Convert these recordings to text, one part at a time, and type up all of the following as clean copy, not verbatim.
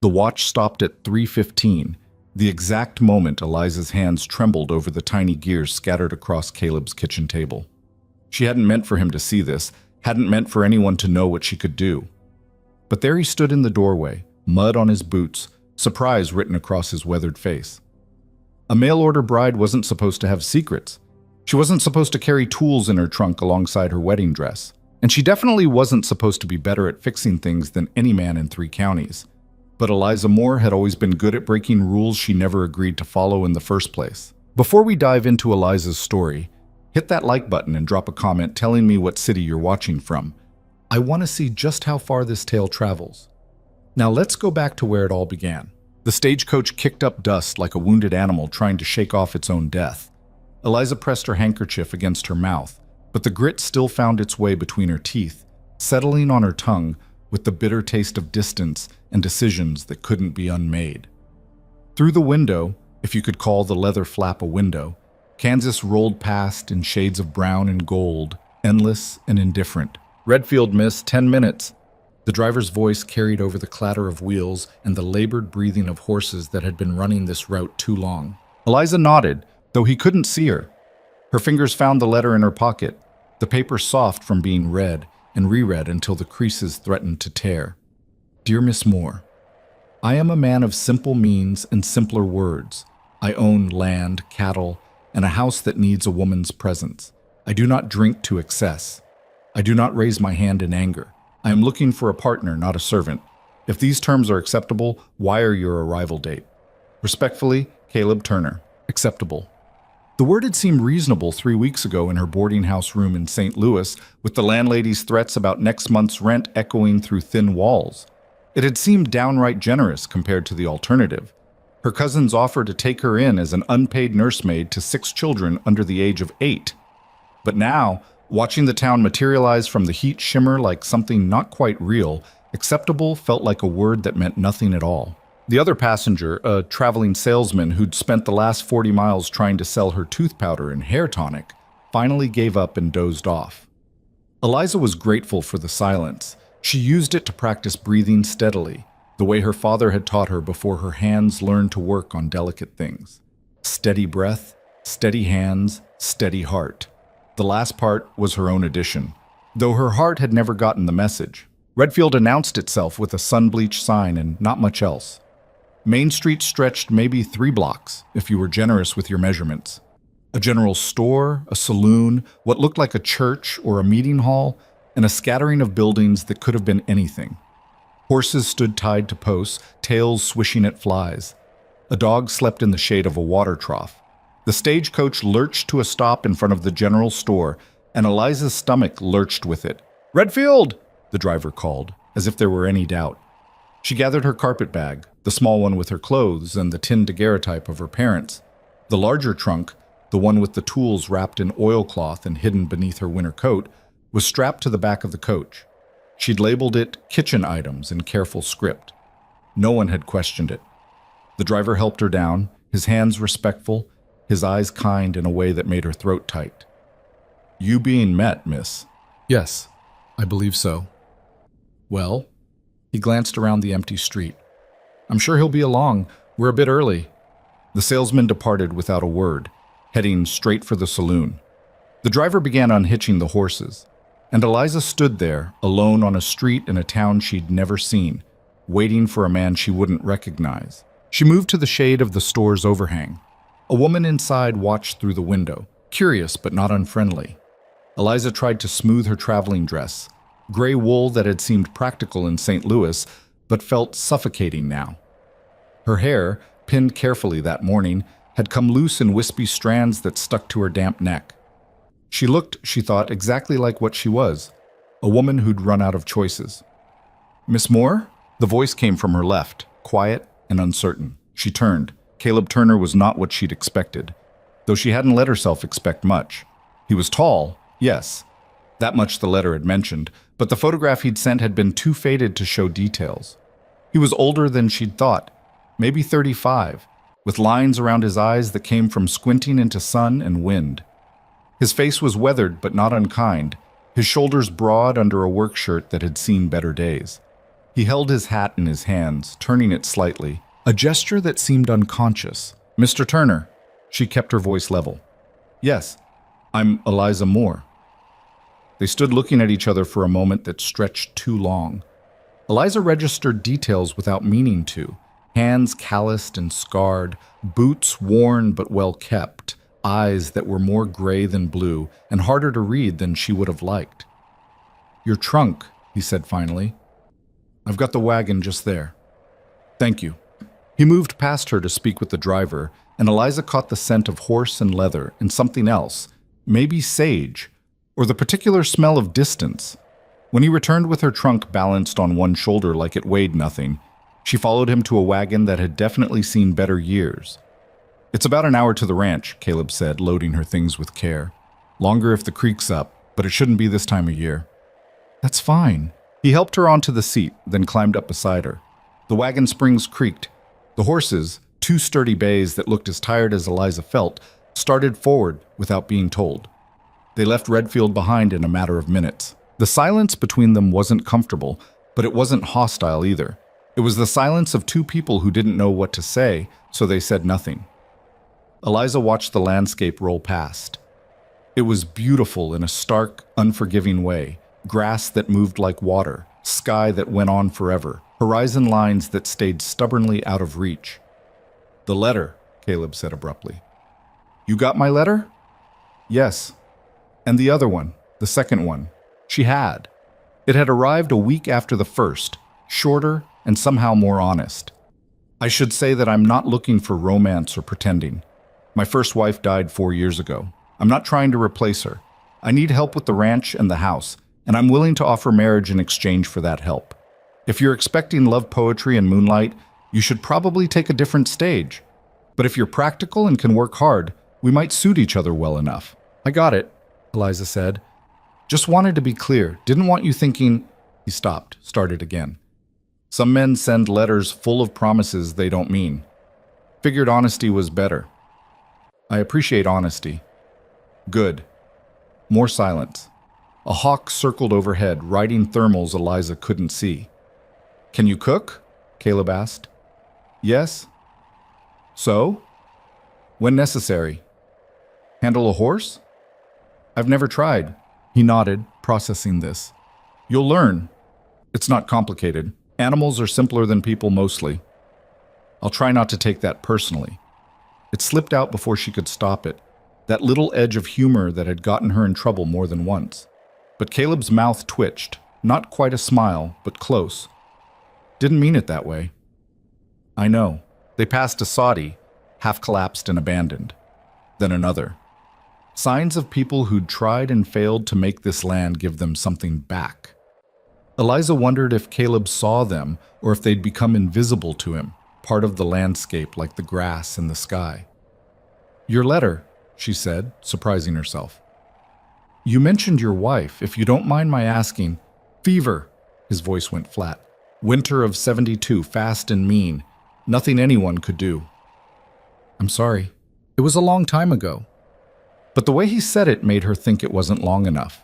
The watch stopped at 3:15, the exact moment Eliza's hands trembled over the tiny gears scattered across Caleb's kitchen table. She hadn't meant for him to see this, hadn't meant for anyone to know what she could do. But there he stood in the doorway, mud on his boots, surprise written across his weathered face. A mail-order bride wasn't supposed to have secrets. She wasn't supposed to carry tools in her trunk alongside her wedding dress. And she definitely wasn't supposed to be better at fixing things than any man in 3 counties. But Eliza Moore had always been good at breaking rules she never agreed to follow in the first place. Before we dive into Eliza's story, hit that like button and drop a comment telling me what city you're watching from. I want to see just how far this tale travels. Now let's go back to where it all began. The stagecoach kicked up dust like a wounded animal trying to shake off its own death. Eliza pressed her handkerchief against her mouth, but the grit still found its way between her teeth, settling on her tongue with the bitter taste of distance and decisions that couldn't be unmade. Through the window, if you could call the leather flap a window, Kansas rolled past in shades of brown and gold, endless and indifferent. Redfield, miss, 10 minutes. The driver's voice carried over the clatter of wheels and the labored breathing of horses that had been running this route too long. Eliza nodded, though he couldn't see her. Her fingers found the letter in her pocket, the paper soft from being read and reread until the creases threatened to tear. Dear Miss Moore, I am a man of simple means and simpler words. I own land, cattle, and a house that needs a woman's presence. I do not drink to excess. I do not raise my hand in anger. I am looking for a partner, not a servant. If these terms are acceptable, wire your arrival date. Respectfully, Caleb Turner. Acceptable. The word had seemed reasonable 3 weeks ago in her boarding house room in St. Louis, with the landlady's threats about next month's rent echoing through thin walls. It had seemed downright generous compared to the alternative. Her cousin's offer to take her in as an unpaid nursemaid to 6 children under the age of 8. But now, watching the town materialize from the heat shimmer like something not quite real, acceptable felt like a word that meant nothing at all. The other passenger, a traveling salesman who'd spent the last 40 miles trying to sell her tooth powder and hair tonic, finally gave up and dozed off. Eliza was grateful for the silence. She used it to practice breathing steadily, the way her father had taught her before her hands learned to work on delicate things. Steady breath, steady hands, steady heart. The last part was her own addition, though her heart had never gotten the message. Redfield announced itself with a sun-bleached sign and not much else. Main Street stretched maybe 3 blocks, if you were generous with your measurements. A general store, a saloon, what looked like a church or a meeting hall, and a scattering of buildings that could have been anything. Horses stood tied to posts, tails swishing at flies. A dog slept in the shade of a water trough. The stagecoach lurched to a stop in front of the general store, and Eliza's stomach lurched with it. "Redfield!" the driver called, as if there were any doubt. She gathered her carpet bag, the small one with her clothes and the tin daguerreotype of her parents. The larger trunk, the one with the tools wrapped in oilcloth and hidden beneath her winter coat, was strapped to the back of the coach. She'd labeled it kitchen items in careful script. No one had questioned it. The driver helped her down, his hands respectful, his eyes kind in a way that made her throat tight. "You being met, miss?" "Yes, I believe so." "Well?" He glanced around the empty street. "I'm sure he'll be along. We're a bit early." The salesman departed without a word, heading straight for the saloon. The driver began unhitching the horses, and Eliza stood there, alone on a street in a town she'd never seen, waiting for a man she wouldn't recognize. She moved to the shade of the store's overhang. A woman inside watched through the window, curious but not unfriendly. Eliza tried to smooth her traveling dress, gray wool that had seemed practical in St. Louis, but felt suffocating now. Her hair, pinned carefully that morning, had come loose in wispy strands that stuck to her damp neck. She looked, she thought, exactly like what she was, a woman who'd run out of choices. "Miss Moore?" The voice came from her left, quiet and uncertain. She turned. Caleb Turner was not what she'd expected, though she hadn't let herself expect much. He was tall, yes. That much the letter had mentioned, but the photograph he'd sent had been too faded to show details. He was older than she'd thought, maybe 35, with lines around his eyes that came from squinting into sun and wind. His face was weathered but not unkind, his shoulders broad under a work shirt that had seen better days. He held his hat in his hands, turning it slightly, a gesture that seemed unconscious. "Mr. Turner." She kept her voice level. "Yes, I'm Eliza Moore." They stood looking at each other for a moment that stretched too long. Eliza registered details without meaning to. Hands calloused and scarred, boots worn but well kept, eyes that were more gray than blue and harder to read than she would have liked. "Your trunk," he said finally. "I've got the wagon just there." "Thank you." He moved past her to speak with the driver, and Eliza caught the scent of horse and leather and something else, maybe sage, or the particular smell of distance. When he returned with her trunk balanced on one shoulder like it weighed nothing, she followed him to a wagon that had definitely seen better years. "It's about an hour to the ranch," Caleb said, loading her things with care. "Longer if the creek's up, but it shouldn't be this time of year." "That's fine." He helped her onto the seat, then climbed up beside her. The wagon springs creaked. The horses, two sturdy bays that looked as tired as Eliza felt, started forward without being told. They left Redfield behind in a matter of minutes. The silence between them wasn't comfortable, but it wasn't hostile either. It was the silence of two people who didn't know what to say, so they said nothing. Eliza watched the landscape roll past. It was beautiful in a stark, unforgiving way. Grass that moved like water, sky that went on forever, horizon lines that stayed stubbornly out of reach. "The letter," Caleb said abruptly. "You got my letter?" "Yes." "And the other one, the second one?" She had. It had arrived a week after the first, shorter and somehow more honest. "I should say that I'm not looking for romance or pretending. My first wife died 4 years ago. I'm not trying to replace her. I need help with the ranch and the house, and I'm willing to offer marriage in exchange for that help. If you're expecting love poetry and moonlight, you should probably take a different stage. But if you're practical and can work hard, we might suit each other well enough." "I got it," Eliza said. "Just wanted to be clear. Didn't want you thinking—" He stopped, started again. "Some men send letters full of promises they don't mean. Figured honesty was better." "I appreciate honesty." "Good." More silence. A hawk circled overhead, riding thermals Eliza couldn't see. "Can you cook?" Caleb asked. "Yes." "So?" "When necessary." "Handle a horse?" "I've never tried." He nodded, processing this. "You'll learn. It's not complicated. Animals are simpler than people mostly." "I'll try not to take that personally." It slipped out before she could stop it, that little edge of humor that had gotten her in trouble more than once. But Caleb's mouth twitched, not quite a smile, but close. "Didn't mean it that way." "I know." They passed a soddy, half collapsed and abandoned. Then another. Signs of people who'd tried and failed to make this land give them something back. Eliza wondered if Caleb saw them or if they'd become invisible to him, part of the landscape like the grass and the sky. "Your letter," she said, surprising herself. "You mentioned your wife, if you don't mind my asking." "Fever." His voice went flat. "Winter of 72, fast and mean. Nothing anyone could do." "I'm sorry. It was a long time ago." But the way he said it made her think it wasn't long enough.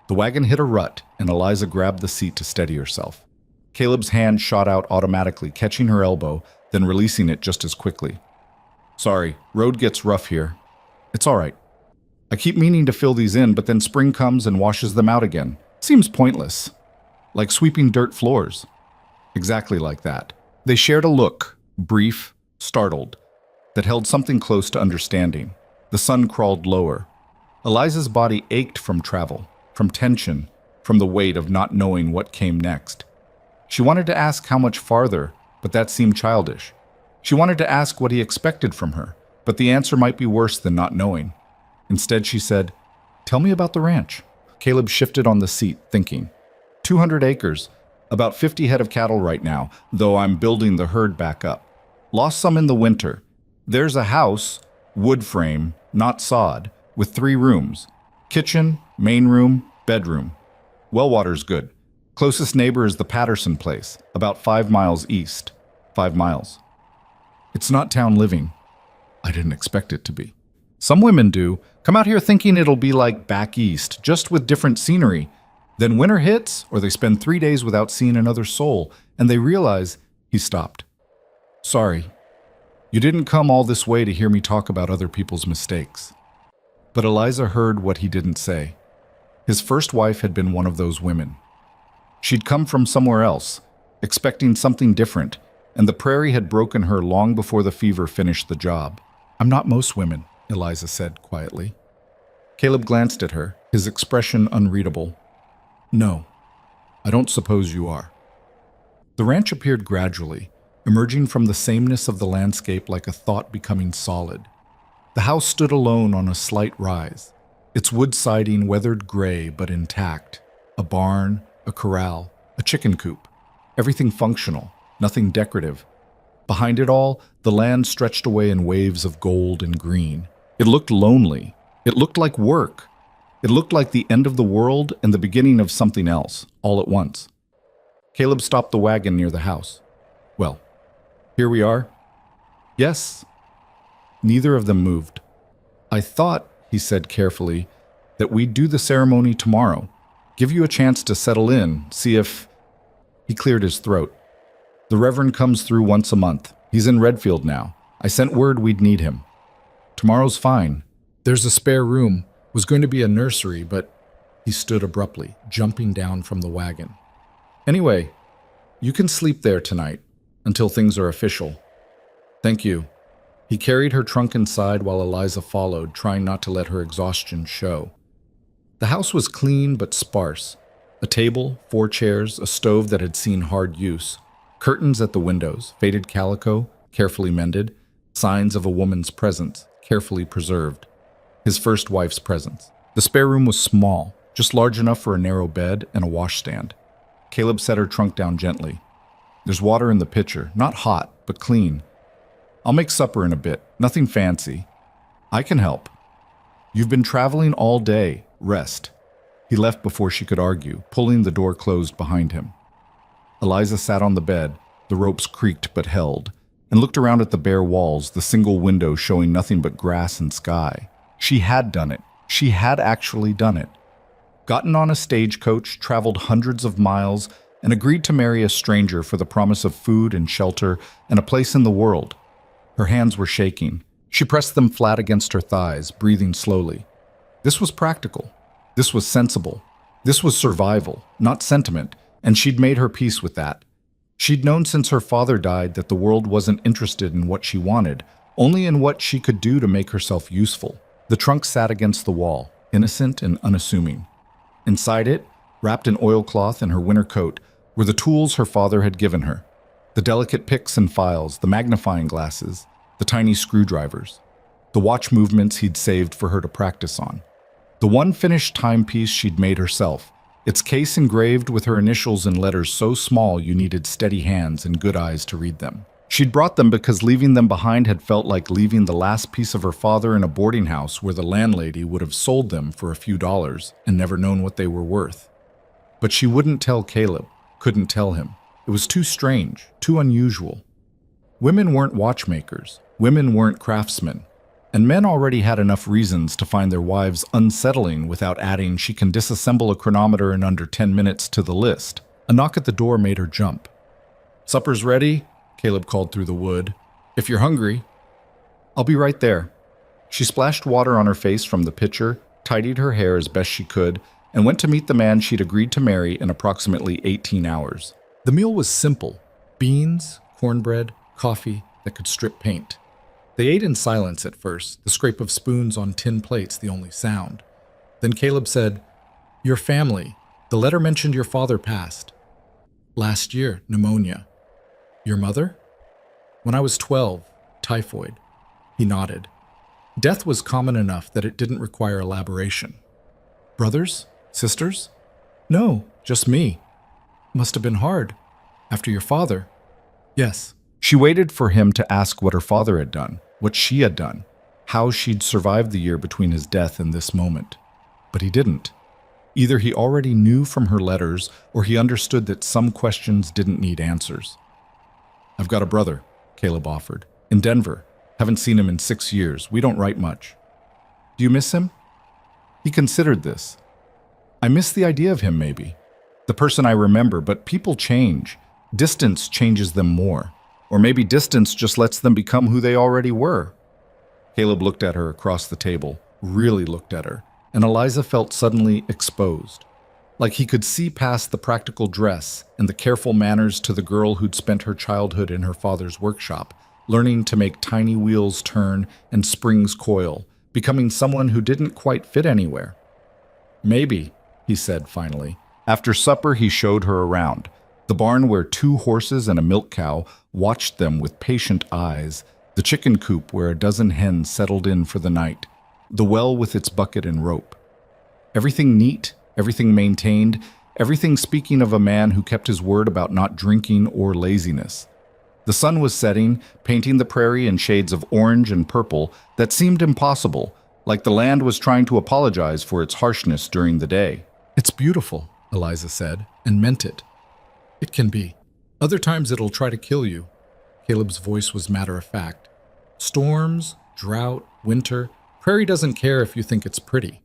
The wagon hit a rut, and Eliza grabbed the seat to steady herself. Caleb's hand shot out automatically, catching her elbow, then releasing it just as quickly. "Sorry, road gets rough here." "It's all right. I keep meaning to fill these in, but then spring comes and washes them out again. Seems pointless. Like sweeping dirt floors." Exactly like that. They shared a look, brief, startled, that held something close to understanding. The sun crawled lower. Eliza's body ached from travel, from tension, from the weight of not knowing what came next. She wanted to ask how much farther, but that seemed childish. She wanted to ask what he expected from her, but the answer might be worse than not knowing. Instead, she said, "Tell me about the ranch." Caleb shifted on the seat, thinking. 200 acres, about 50 head of cattle right now, though I'm building the herd back up. Lost some in the winter. There's a house, wood frame, not sod, with 3 rooms. Kitchen, main room, bedroom. Well water's good. Closest neighbor is the Patterson place, about 5 miles east. 5 miles. It's not town living. I didn't expect it to be. Some women do. Come out here thinking it'll be like back east, just with different scenery. Then winter hits, or they spend 3 days without seeing another soul, and they realize he stopped. Sorry, you didn't come all this way to hear me talk about other people's mistakes. But Eliza heard what he didn't say. His first wife had been one of those women. She'd come from somewhere else, expecting something different, and the prairie had broken her long before the fever finished the job. I'm not most women, Eliza said quietly. Caleb glanced at her, his expression unreadable. No, I don't suppose you are. The ranch appeared gradually, emerging from the sameness of the landscape like a thought becoming solid. The house stood alone on a slight rise, its wood siding weathered gray but intact. A barn, a corral, a chicken coop. Everything functional, nothing decorative. Behind it all, the land stretched away in waves of gold and green. It looked lonely. It looked like work. It looked like the end of the world and the beginning of something else, all at once. Caleb stopped the wagon near the house. Well, here we are. Yes. Neither of them moved. I thought, he said carefully, that we'd do the ceremony tomorrow. Give you a chance to settle in, see if... He cleared his throat. The Reverend comes through once a month. He's in Redfield now. I sent word we'd need him. Tomorrow's fine. There's a spare room. Was going to be a nursery, but... He stood abruptly, jumping down from the wagon. Anyway, you can sleep there tonight, until things are official. Thank you. He carried her trunk inside while Eliza followed, trying not to let her exhaustion show. The house was clean but sparse. A table, 4 chairs, a stove that had seen hard use, curtains at the windows, faded calico, carefully mended, signs of a woman's presence, carefully preserved. His first wife's presence. The spare room was small, just large enough for a narrow bed and a washstand. Caleb set her trunk down gently. There's water in the pitcher, not hot, but clean. I'll make supper in a bit, nothing fancy. I can help. You've been traveling all day. Rest. He left before she could argue, pulling the door closed behind him. Eliza sat on the bed, the ropes creaked but held, and looked around at the bare walls, the single window showing nothing but grass and sky. She had done it. She had actually done it. Gotten on a stagecoach, traveled hundreds of miles, and agreed to marry a stranger for the promise of food and shelter and a place in the world. Her hands were shaking. She pressed them flat against her thighs, breathing slowly. This was practical. This was sensible. This was survival, not sentiment, and she'd made her peace with that. She'd known since her father died that the world wasn't interested in what she wanted, only in what she could do to make herself useful. The trunk sat against the wall, innocent and unassuming. Inside it, wrapped in oilcloth and her winter coat, were the tools her father had given her. The delicate picks and files, the magnifying glasses, the tiny screwdrivers, the watch movements he'd saved for her to practice on. The one finished timepiece she'd made herself, its case engraved with her initials in letters so small you needed steady hands and good eyes to read them. She'd brought them because leaving them behind had felt like leaving the last piece of her father in a boarding house where the landlady would have sold them for a few dollars and never known what they were worth. But she wouldn't tell Caleb, couldn't tell him. It was too strange, too unusual. Women weren't watchmakers, women weren't craftsmen, and men already had enough reasons to find their wives unsettling without adding she can disassemble a chronometer in under 10 minutes to the list. A knock at the door made her jump. Supper's ready, Caleb called through the wood. If you're hungry. I'll be right there. She splashed water on her face from the pitcher, tidied her hair as best she could, and went to meet the man she'd agreed to marry in approximately 18 hours. The meal was simple. Beans, cornbread, coffee that could strip paint. They ate in silence at first, the scrape of spoons on tin plates the only sound. Then Caleb said, Your family. The letter mentioned your father passed. Last year, pneumonia. Your mother? When I was 12, typhoid. He nodded. Death was common enough that it didn't require elaboration. Brothers? Sisters? No, just me. Must have been hard. After your father. Yes. She waited for him to ask what her father had done, what she had done, how she'd survived the year between his death and this moment. But he didn't. Either he already knew from her letters, or he understood that some questions didn't need answers. I've got a brother, Caleb offered. In Denver. Haven't seen him in 6 years. We don't write much. Do you miss him? He considered this. I miss the idea of him, maybe. The person I remember, but people change. Distance changes them more. Or maybe distance just lets them become who they already were. Caleb looked at her across the table, really looked at her, and Eliza felt suddenly exposed. Like he could see past the practical dress and the careful manners to the girl who'd spent her childhood in her father's workshop, learning to make tiny wheels turn and springs coil, becoming someone who didn't quite fit anywhere. Maybe, he said finally. After supper, he showed her around. The barn where 2 horses and a milk cow watched them with patient eyes, the chicken coop where a dozen hens settled in for the night, the well with its bucket and rope. Everything neat, everything maintained, everything speaking of a man who kept his word about not drinking or laziness. The sun was setting, painting the prairie in shades of orange and purple that seemed impossible, like the land was trying to apologize for its harshness during the day. "It's beautiful," Eliza said, and meant it. "It can be. Other times it'll try to kill you." Caleb's voice was matter-of-fact. "Storms, drought, winter, prairie doesn't care if you think it's pretty."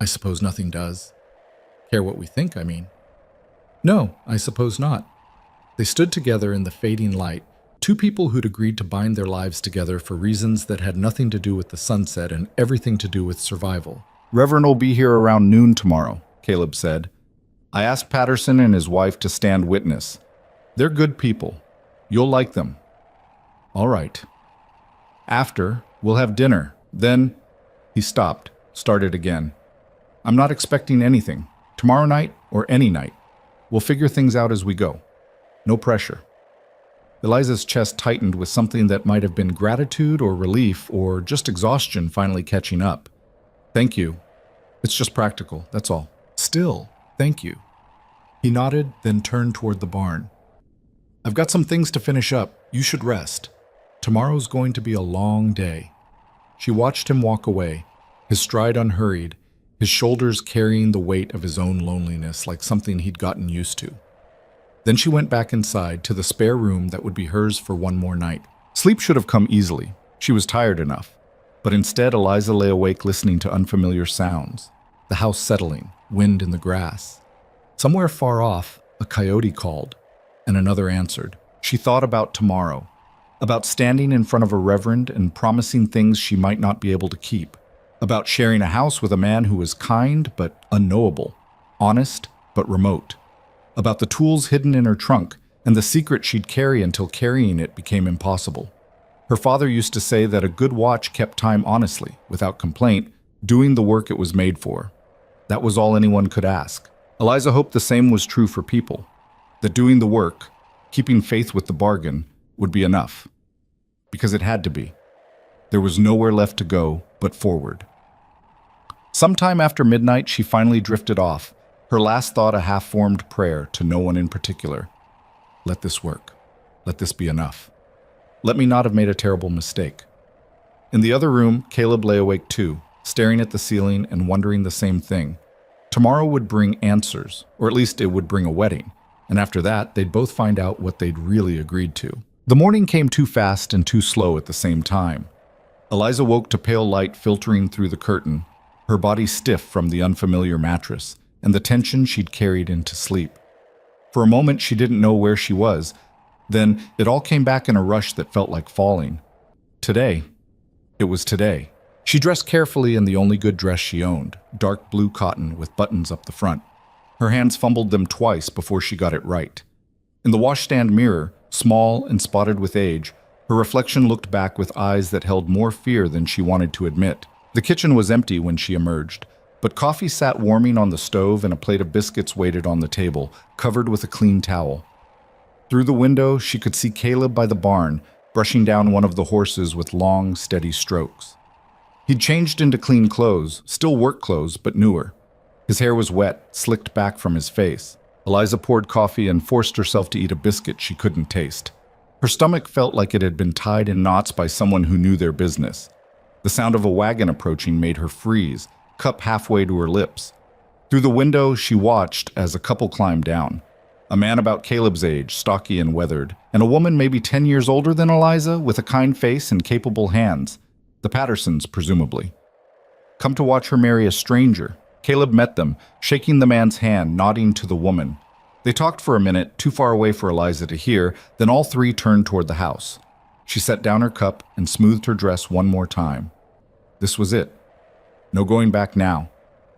"I suppose nothing does." "Care what we think, I mean." "No, I suppose not." They stood together in the fading light, 2 people who'd agreed to bind their lives together for reasons that had nothing to do with the sunset and everything to do with survival. "Reverend will be here around noon tomorrow," Caleb said. "I asked Patterson and his wife to stand witness. They're good people. You'll like them." "All right." "After, we'll have dinner. Then—" He stopped, started again. "I'm not expecting anything. Tomorrow night or any night. We'll figure things out as we go. No pressure." Eliza's chest tightened with something that might have been gratitude or relief or just exhaustion finally catching up. "Thank you. It's just practical, that's all." "Still, thank you." He nodded, then turned toward the barn. "I've got some things to finish up. You should rest. Tomorrow's going to be a long day." She watched him walk away, his stride unhurried, his shoulders carrying the weight of his own loneliness like something he'd gotten used to. Then she went back inside to the spare room that would be hers for one more night. Sleep should have come easily. She was tired enough. But instead, Eliza lay awake listening to unfamiliar sounds. The house settling, wind in the grass. Somewhere far off, a coyote called, and another answered. She thought about tomorrow, about standing in front of a reverend and promising things she might not be able to keep, about sharing a house with a man who was kind but unknowable, honest but remote, about the tools hidden in her trunk and the secret she'd carry until carrying it became impossible. Her father used to say that a good watch kept time honestly, without complaint, doing the work it was made for. That was all anyone could ask. Eliza hoped the same was true for people, that doing the work, keeping faith with the bargain, would be enough. Because it had to be. There was nowhere left to go but forward. Sometime after midnight, she finally drifted off, her last thought a half-formed prayer to no one in particular. Let this work. Let this be enough. Let me not have made a terrible mistake. In the other room, Caleb lay awake too, staring at the ceiling and wondering the same thing. Tomorrow would bring answers, or at least it would bring a wedding, and after that, they'd both find out what they'd really agreed to. The morning came too fast and too slow at the same time. Eliza woke to pale light filtering through the curtain, her body stiff from the unfamiliar mattress and the tension she'd carried into sleep. For a moment, she didn't know where she was. Then it all came back in a rush that felt like falling. Today. It was today. She dressed carefully in the only good dress she owned, dark blue cotton with buttons up the front. Her hands fumbled them twice before she got it right. In the washstand mirror, small and spotted with age, her reflection looked back with eyes that held more fear than she wanted to admit. The kitchen was empty when she emerged, but coffee sat warming on the stove and a plate of biscuits waited on the table, covered with a clean towel. Through the window, she could see Caleb by the barn, brushing down one of the horses with long, steady strokes. He'd changed into clean clothes, still work clothes, but newer. His hair was wet, slicked back from his face. Eliza poured coffee and forced herself to eat a biscuit she couldn't taste. Her stomach felt like it had been tied in knots by someone who knew their business. The sound of a wagon approaching made her freeze, cup halfway to her lips. Through the window, she watched as a couple climbed down. A man about Caleb's age, stocky and weathered, and a woman maybe 10 years older than Eliza, with a kind face and capable hands. The Pattersons, presumably. Come to watch her marry a stranger, Caleb met them, shaking the man's hand, nodding to the woman. They talked for a minute, too far away for Eliza to hear, then all three turned toward the house. She set down her cup and smoothed her dress one more time. This was it. No going back now.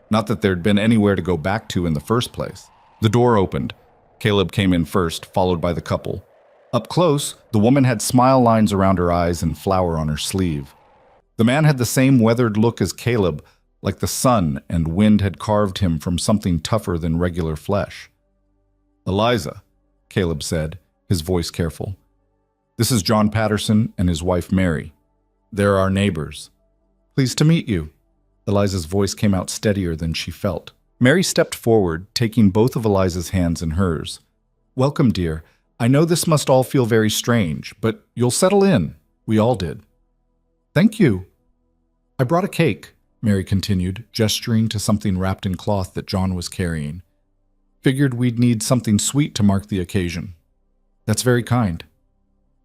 Not that there'd been anywhere to go back to in the first place. The door opened. Caleb came in first, followed by the couple. Up close, the woman had smile lines around her eyes and flower on her sleeve. The man had the same weathered look as Caleb, like the sun and wind had carved him from something tougher than regular flesh. "Eliza," Caleb said, his voice careful. "This is John Patterson and his wife Mary. They're our neighbors." "Pleased to meet you." Eliza's voice came out steadier than she felt. Mary stepped forward, taking both of Eliza's hands in hers. "Welcome, dear. I know this must all feel very strange, but you'll settle in. We all did." "Thank you." "I brought a cake," Mary continued, gesturing to something wrapped in cloth that John was carrying. "Figured we'd need something sweet to mark the occasion." "That's very kind."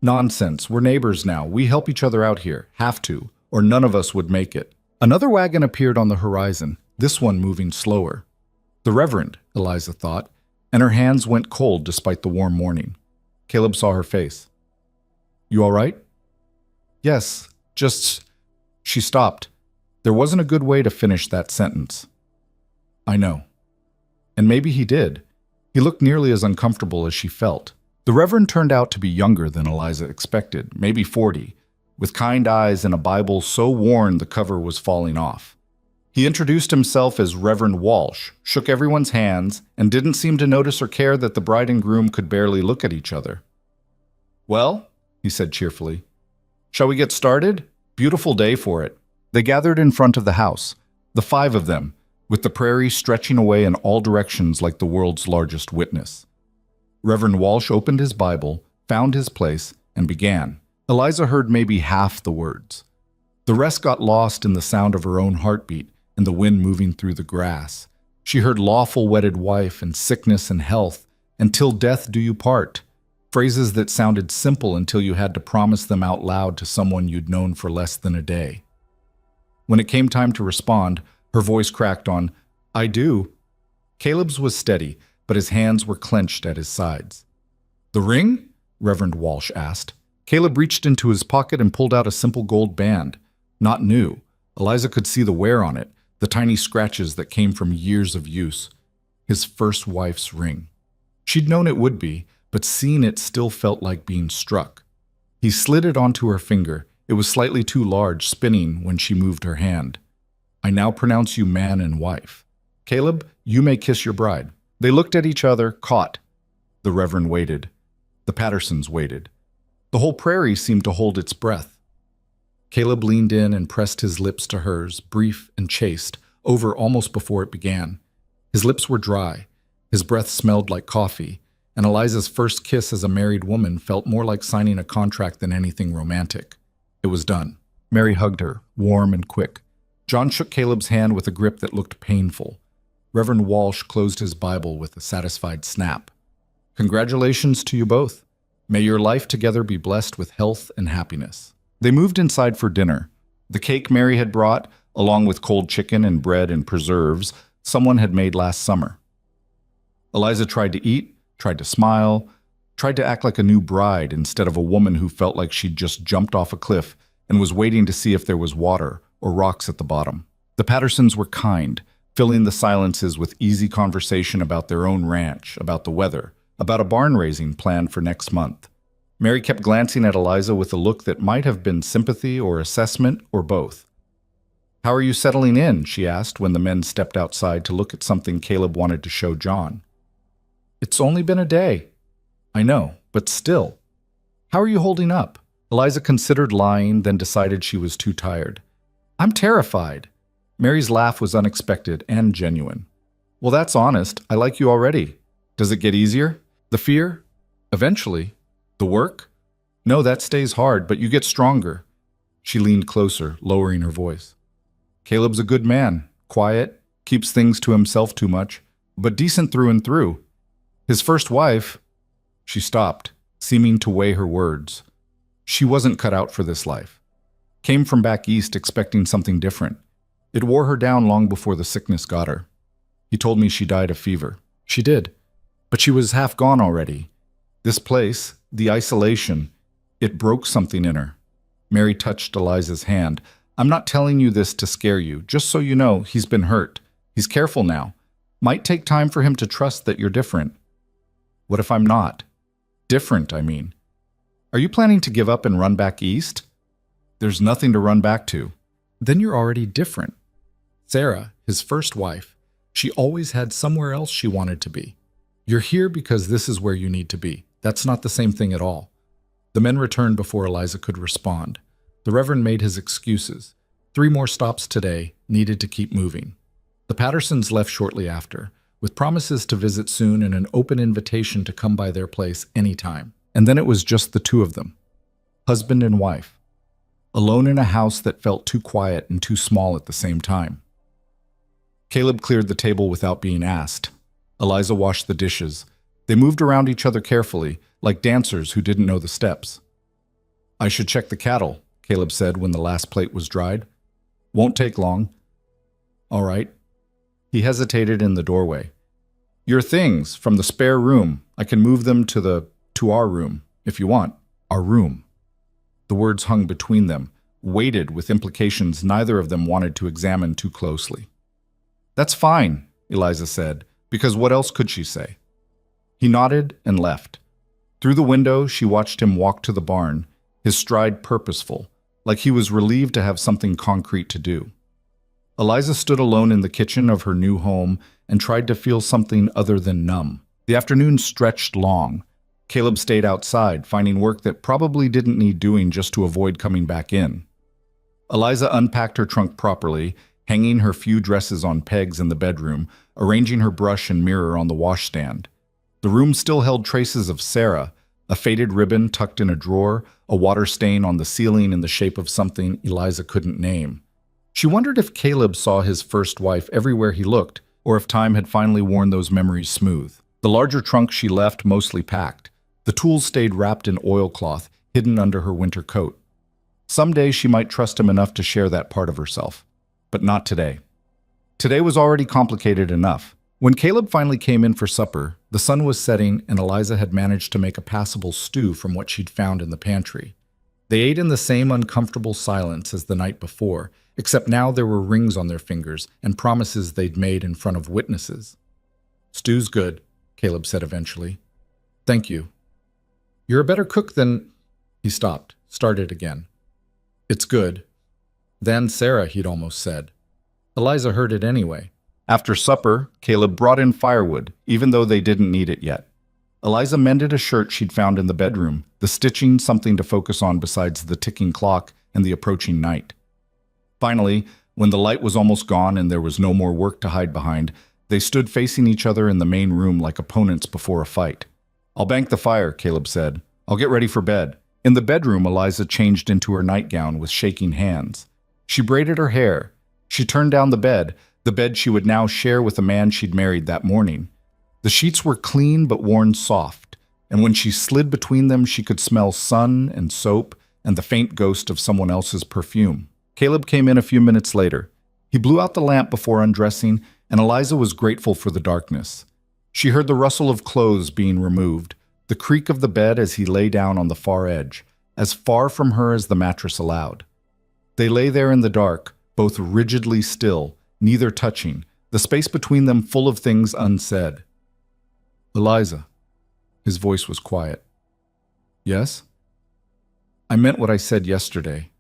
"Nonsense. We're neighbors now. We help each other out here. Have to, or none of us would make it." Another wagon appeared on the horizon, this one moving slower. The Reverend, Eliza thought, and her hands went cold despite the warm morning. Caleb saw her face. "You all right?" "Yes, just..." She stopped. There wasn't a good way to finish that sentence. "I know." And maybe he did. He looked nearly as uncomfortable as she felt. The Reverend turned out to be younger than Eliza expected, maybe 40, with kind eyes and a Bible so worn the cover was falling off. He introduced himself as Reverend Walsh, shook everyone's hands, and didn't seem to notice or care that the bride and groom could barely look at each other. "Well," he said cheerfully, "shall we get started? Beautiful day for it." They gathered in front of the house, the 5 of them, with the prairie stretching away in all directions like the world's largest witness. Reverend Walsh opened his Bible, found his place, and began. Eliza heard maybe half the words. The rest got lost in the sound of her own heartbeat and the wind moving through the grass. She heard "lawful wedded wife" and "sickness and health," and "till death do you part," phrases that sounded simple until you had to promise them out loud to someone you'd known for less than a day. When it came time to respond, her voice cracked on, "I do." Caleb's was steady, but his hands were clenched at his sides. "The ring?" Reverend Walsh asked. Caleb reached into his pocket and pulled out a simple gold band. Not new. Eliza could see the wear on it, the tiny scratches that came from years of use. His first wife's ring. She'd known it would be, but seeing it still felt like being struck. He slid it onto her finger. It was slightly too large, spinning when she moved her hand. "I now pronounce you man and wife. Caleb, you may kiss your bride." They looked at each other, caught. The Reverend waited. The Pattersons waited. The whole prairie seemed to hold its breath. Caleb leaned in and pressed his lips to hers, brief and chaste, over almost before it began. His lips were dry. His breath smelled like coffee, and Eliza's first kiss as a married woman felt more like signing a contract than anything romantic. It was done. Mary hugged her, warm and quick. John shook Caleb's hand with a grip that looked painful. Reverend Walsh closed his Bible with a satisfied snap. "Congratulations to you both. May your life together be blessed with health and happiness." They moved inside for dinner. The cake Mary had brought, along with cold chicken and bread and preserves, someone had made last summer. Eliza tried to eat, tried to smile, tried to act like a new bride instead of a woman who felt like she'd just jumped off a cliff and was waiting to see if there was water or rocks at the bottom. The Pattersons were kind, filling the silences with easy conversation about their own ranch, about the weather, about a barn raising planned for next month. Mary kept glancing at Eliza with a look that might have been sympathy or assessment or both. "How are you settling in?" she asked when the men stepped outside to look at something Caleb wanted to show John. "It's only been a day." "I know, but still." "How are you holding up?" Eliza considered lying, then decided she was too tired. "I'm terrified." Mary's laugh was unexpected and genuine. "Well, that's honest. I like you already. Does it get easier? The fear? Eventually. The work? No, that stays hard, but you get stronger." She leaned closer, lowering her voice. "Caleb's a good man, quiet, keeps things to himself too much, but decent through and through. His first wife..." She stopped, seeming to weigh her words. She wasn't cut out for this life. Came from back east expecting something different. It wore her down long before the sickness got her. He told me she died of fever. She did. But she was half gone already. This place, the isolation, it broke something in her. Mary touched Eliza's hand. I'm not telling you this to scare you. Just so you know, he's been hurt. He's careful now. Might take time for him to trust that you're different. What if I'm not? Different, I mean. Are you planning to give up and run back east? There's nothing to run back to. Then you're already different. Sarah, his first wife, she always had somewhere else she wanted to be. You're here because this is where you need to be. That's not the same thing at all. The men returned before Eliza could respond. The Reverend made his excuses. 3 more stops today, needed to keep moving. The Pattersons left shortly after, with promises to visit soon and an open invitation to come by their place anytime. And then it was just the 2 of them, husband and wife, alone in a house that felt too quiet and too small at the same time. Caleb cleared the table without being asked. Eliza washed the dishes. They moved around each other carefully, like dancers who didn't know the steps. I should check the cattle, Caleb said when the last plate was dried. Won't take long. All right. He hesitated in the doorway. Your things from the spare room. I can move them to our room, if you want. Our room. The words hung between them, weighted with implications neither of them wanted to examine too closely. That's fine, Eliza said, because what else could she say? He nodded and left. Through the window, she watched him walk to the barn, his stride purposeful, like he was relieved to have something concrete to do. Eliza stood alone in the kitchen of her new home and tried to feel something other than numb. The afternoon stretched long. Caleb stayed outside, finding work that probably didn't need doing just to avoid coming back in. Eliza unpacked her trunk properly, hanging her few dresses on pegs in the bedroom, arranging her brush and mirror on the washstand. The room still held traces of Sarah, a faded ribbon tucked in a drawer, a water stain on the ceiling in the shape of something Eliza couldn't name. She wondered if Caleb saw his first wife everywhere he looked, or if time had finally worn those memories smooth. The larger trunk she left mostly packed. The tools stayed wrapped in oilcloth, hidden under her winter coat. Someday she might trust him enough to share that part of herself. But not today. Today was already complicated enough. When Caleb finally came in for supper, the sun was setting and Eliza had managed to make a passable stew from what she'd found in the pantry. They ate in the same uncomfortable silence as the night before, except now there were rings on their fingers and promises they'd made in front of witnesses. Stew's good, Caleb said eventually. Thank you. You're a better cook than... He stopped, started again. It's good. Than Sarah, he'd almost said. Eliza heard it anyway. After supper, Caleb brought in firewood, even though they didn't need it yet. Eliza mended a shirt she'd found in the bedroom, the stitching something to focus on besides the ticking clock and the approaching night. Finally, when the light was almost gone and there was no more work to hide behind, they stood facing each other in the main room like opponents before a fight. I'll bank the fire, Caleb said. I'll get ready for bed. In the bedroom, Eliza changed into her nightgown with shaking hands. She braided her hair. She turned down the bed she would now share with a man she'd married that morning. The sheets were clean but worn soft, and when she slid between them, she could smell sun and soap and the faint ghost of someone else's perfume. Caleb came in a few minutes later. He blew out the lamp before undressing, and Eliza was grateful for the darkness. She heard the rustle of clothes being removed, the creak of the bed as he lay down on the far edge, as far from her as the mattress allowed. They lay there in the dark, both rigidly still, neither touching, the space between them full of things unsaid. Eliza. His voice was quiet. Yes? I meant what I said yesterday.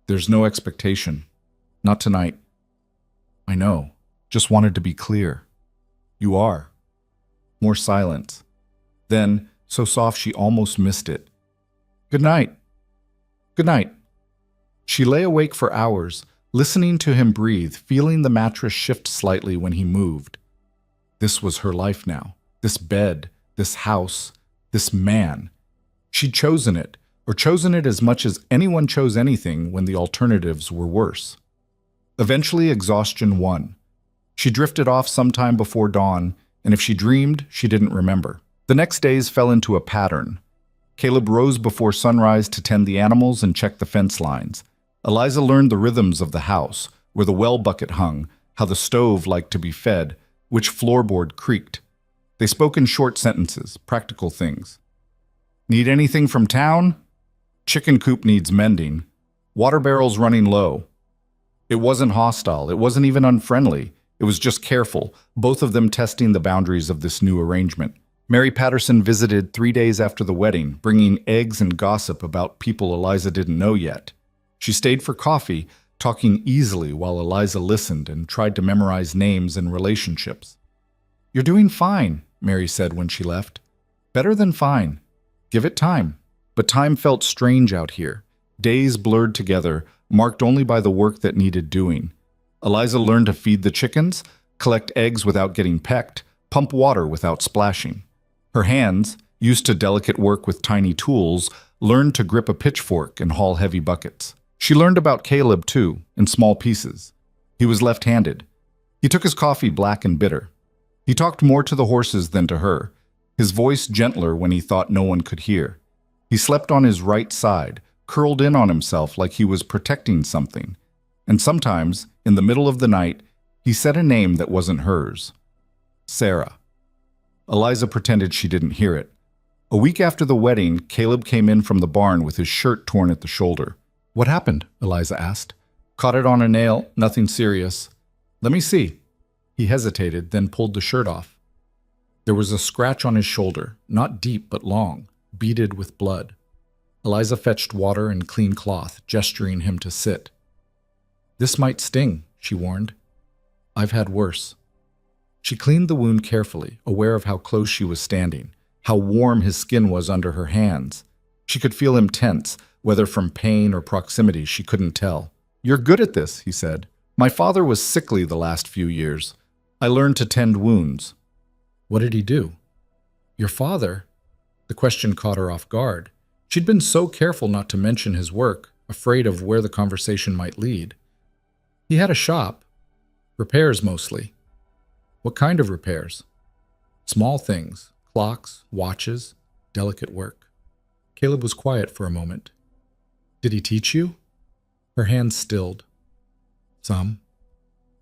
There's no expectation. Not tonight. I know. Just wanted to be clear. You are. More silence. Then, so soft she almost missed it. Good night. Good night. She lay awake for hours, listening to him breathe, feeling the mattress shift slightly when he moved. This was her life now. This bed, this house, this man. She'd chosen it, or chosen it as much as anyone chose anything when the alternatives were worse. Eventually, exhaustion won. She drifted off sometime before dawn, and if she dreamed, she didn't remember. The next days fell into a pattern. Caleb rose before sunrise to tend the animals and check the fence lines. Eliza learned the rhythms of the house, where the well bucket hung, how the stove liked to be fed, which floorboard creaked. They spoke in short sentences, practical things. Need anything from town? Chicken coop needs mending. Water barrel's running low. It wasn't hostile. It wasn't even unfriendly. It was just careful, both of them testing the boundaries of this new arrangement. Mary Patterson visited 3 days after the wedding, bringing eggs and gossip about people Eliza didn't know yet. She stayed for coffee, talking easily while Eliza listened and tried to memorize names and relationships. "You're doing fine," Mary said when she left. "Better than fine. Give it time." But time felt strange out here. Days blurred together, marked only by the work that needed doing. Eliza learned to feed the chickens, collect eggs without getting pecked, pump water without splashing. Her hands, used to delicate work with tiny tools, learned to grip a pitchfork and haul heavy buckets. She learned about Caleb, too, in small pieces. He was left-handed. He took his coffee black and bitter. He talked more to the horses than to her, his voice gentler when he thought no one could hear. He slept on his right side, curled in on himself like he was protecting something. And sometimes, in the middle of the night, he said a name that wasn't hers. Sarah. Eliza pretended she didn't hear it. A week after the wedding, Caleb came in from the barn with his shirt torn at the shoulder. "What happened?" Eliza asked. "Caught it on a nail, nothing serious." "Let me see." He hesitated, then pulled the shirt off. There was a scratch on his shoulder, not deep but long, beaded with blood. Eliza fetched water and clean cloth, gesturing him to sit. "This might sting," she warned. "I've had worse." She cleaned the wound carefully, aware of how close she was standing, how warm his skin was under her hands. She could feel him tense, whether from pain or proximity, she couldn't tell. "You're good at this," he said. "My father was sickly the last few years. I learned to tend wounds." "What did he do?" "Your father?" The question caught her off guard. She'd been so careful not to mention his work, afraid of where the conversation might lead. "He had a shop. Repairs mostly." "What kind of repairs?" "Small things. Clocks, watches, delicate work." Caleb was quiet for a moment. "Did he teach you?" Her hands stilled. "Some.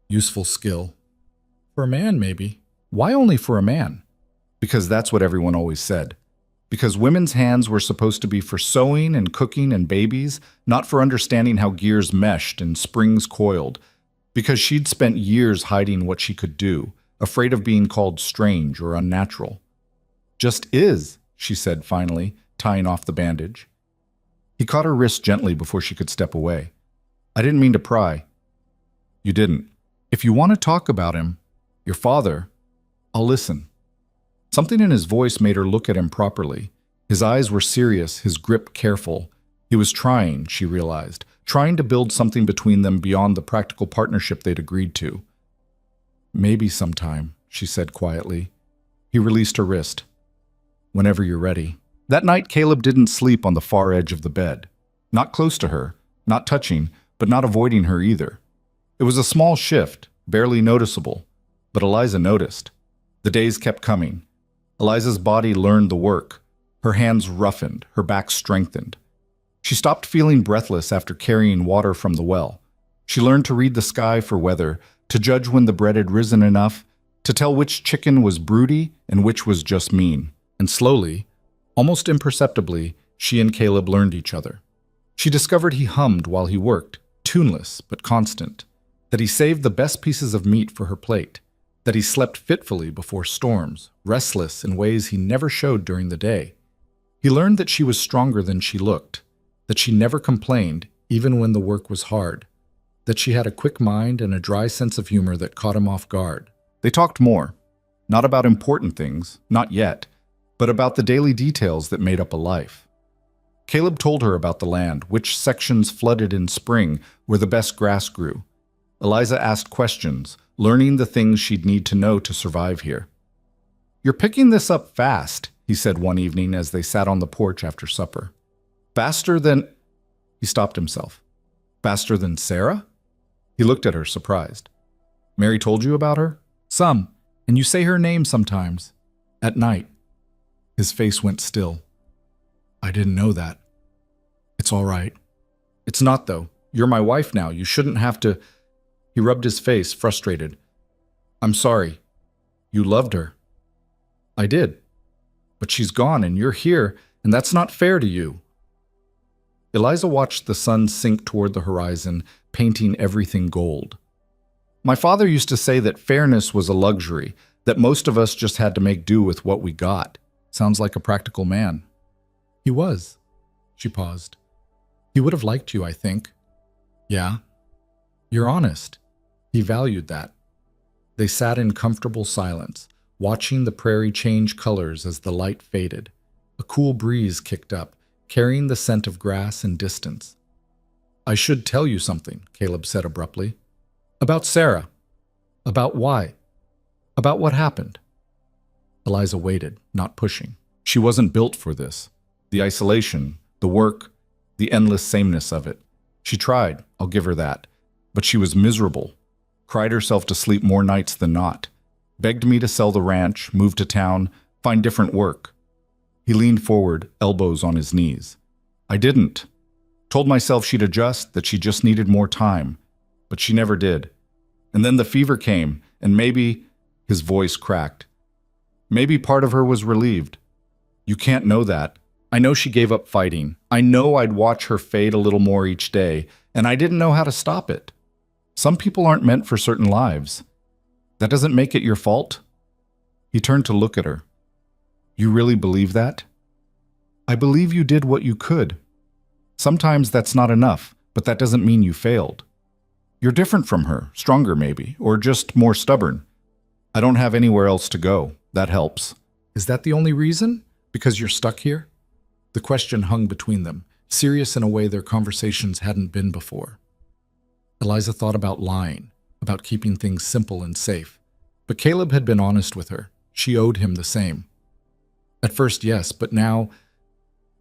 Useful skill. For a man, maybe." "Why only for a man?" "Because that's what everyone always said. Because women's hands were supposed to be for sewing and cooking and babies, not for understanding how gears meshed and springs coiled. Because she'd spent years hiding what she could do, afraid of being called strange or unnatural." "Just is," she said finally, tying off the bandage. He caught her wrist gently before she could step away. "I didn't mean to pry." "You didn't. If you want to talk about him, your father, I'll listen." Something in his voice made her look at him properly. His eyes were serious, his grip careful. He was trying, she realized, trying to build something between them beyond the practical partnership they'd agreed to. "Maybe sometime," she said quietly. He released her wrist. "Whenever you're ready." That night, Caleb didn't sleep on the far edge of the bed. Not close to her, not touching, but not avoiding her either. It was a small shift, barely noticeable, but Eliza noticed. The days kept coming. Eliza's body learned the work. Her hands roughened, her back strengthened. She stopped feeling breathless after carrying water from the well. She learned to read the sky for weather, to judge when the bread had risen enough, to tell which chicken was broody and which was just mean. And slowly, almost imperceptibly, she and Caleb learned each other. She discovered he hummed while he worked, tuneless but constant, that he saved the best pieces of meat for her plate, that he slept fitfully before storms, restless in ways he never showed during the day. He learned that she was stronger than she looked, that she never complained, even when the work was hard, that she had a quick mind and a dry sense of humor that caught him off guard. They talked more, not about important things, not yet, but about the daily details that made up a life. Caleb told her about the land, which sections flooded in spring, where the best grass grew. Eliza asked questions, learning the things she'd need to know to survive here. "You're picking this up fast," he said one evening as they sat on the porch after supper. "Faster than—" He stopped himself. "Faster than Sarah?" He looked at her, surprised. "Mary told you about her?" "Some, and you say her name sometimes. At night." His face went still. "I didn't know that." "It's all right." "It's not, though. You're my wife now. You shouldn't have to—" He rubbed his face, frustrated. I'm sorry. You loved her. I did. But she's gone and you're here, and that's not fair to you. Eliza watched the sun sink toward the horizon, painting everything gold. My father used to say that fairness was a luxury, that most of us just had to make do with what we got. Sounds like a practical man. He was. She paused. He would have liked you, I think. Yeah. You're honest. He valued that. They sat in comfortable silence, watching the prairie change colors as the light faded. A cool breeze kicked up, carrying the scent of grass and distance. I should tell you something, Caleb said abruptly. About Sarah. About why. About what happened. Eliza waited, not pushing. She wasn't built for this. The isolation, the work, the endless sameness of it. She tried, I'll give her that. But she was miserable. Cried herself to sleep more nights than not. Begged me to sell the ranch, move to town, find different work. He leaned forward, elbows on his knees. I didn't. Told myself she'd adjust, that she just needed more time. But she never did. And then the fever came, and maybe, his voice cracked. Maybe part of her was relieved. You can't know that. I know she gave up fighting. I know I'd watch her fade a little more each day, and I didn't know how to stop it. Some people aren't meant for certain lives. That doesn't make it your fault. He turned to look at her. You really believe that? I believe you did what you could. Sometimes that's not enough, but that doesn't mean you failed. You're different from her, stronger maybe, or just more stubborn. I don't have anywhere else to go. That helps. Is that the only reason? Because you're stuck here? The question hung between them, serious in a way their conversations hadn't been before. Eliza thought about lying, about keeping things simple and safe. But Caleb had been honest with her. She owed him the same. At first, yes, but now...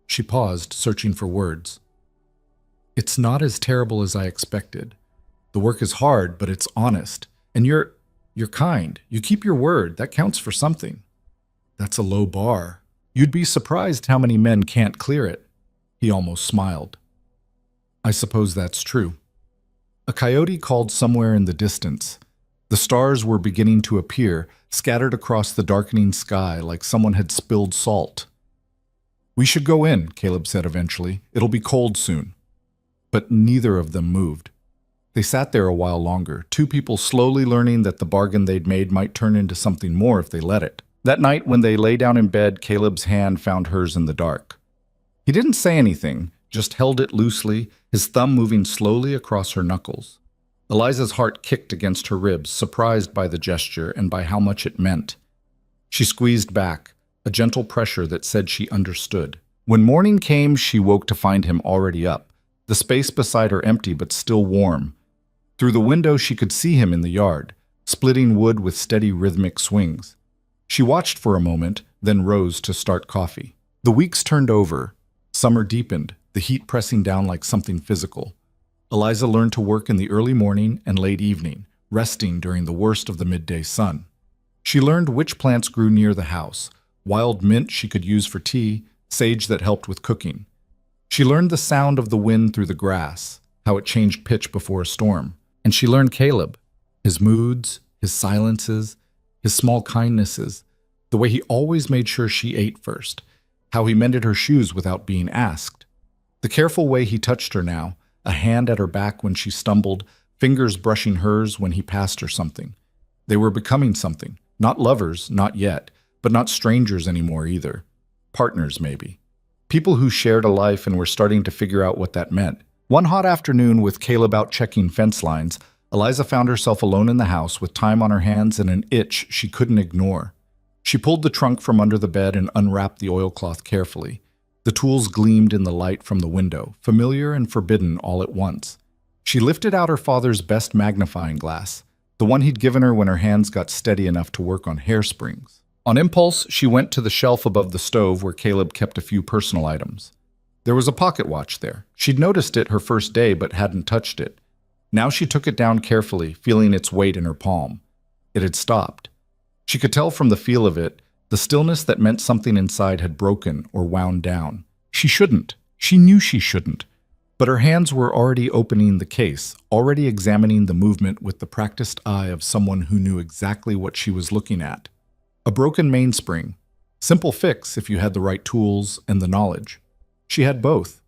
She paused, searching for words. It's not as terrible as I expected. The work is hard, but it's honest. And you're kind. You keep your word. That counts for something. That's a low bar. You'd be surprised how many men can't clear it. He almost smiled. I suppose that's true. A coyote called somewhere in the distance. The stars were beginning to appear, scattered across the darkening sky like someone had spilled salt. We should go in, Caleb said eventually. It'll be cold soon. But neither of them moved. They sat there a while longer, two people slowly learning that the bargain they'd made might turn into something more if they let it. That night, when they lay down in bed, Caleb's hand found hers in the dark. He didn't say anything, just held it loosely, his thumb moving slowly across her knuckles. Eliza's heart kicked against her ribs, surprised by the gesture and by how much it meant. She squeezed back, a gentle pressure that said she understood. When morning came, she woke to find him already up, the space beside her empty but still warm. Through the window, she could see him in the yard, splitting wood with steady rhythmic swings. She watched for a moment, then rose to start coffee. The weeks turned over. Summer deepened, the heat pressing down like something physical. Eliza learned to work in the early morning and late evening, resting during the worst of the midday sun. She learned which plants grew near the house, wild mint she could use for tea, sage that helped with cooking. She learned the sound of the wind through the grass, how it changed pitch before a storm. And she learned Caleb, his moods, his silences, his small kindnesses, the way he always made sure she ate first, how he mended her shoes without being asked, the careful way he touched her now, a hand at her back when she stumbled, fingers brushing hers when he passed her something. They were becoming something, not lovers, not yet, but not strangers anymore either. Partners, maybe. People who shared a life and were starting to figure out what that meant. One hot afternoon, with Caleb out checking fence lines, Eliza found herself alone in the house with time on her hands and an itch she couldn't ignore. She pulled the trunk from under the bed and unwrapped the oilcloth carefully. The tools gleamed in the light from the window, familiar and forbidden all at once. She lifted out her father's best magnifying glass, the one he'd given her when her hands got steady enough to work on hairsprings. On impulse, she went to the shelf above the stove where Caleb kept a few personal items. There was a pocket watch there. She'd noticed it her first day but hadn't touched it. Now she took it down carefully, feeling its weight in her palm. It had stopped. She could tell from the feel of it, the stillness that meant something inside had broken or wound down. She shouldn't. She knew she shouldn't. But her hands were already opening the case, already examining the movement with the practiced eye of someone who knew exactly what she was looking at. A broken mainspring. Simple fix if you had the right tools and the knowledge. She had both.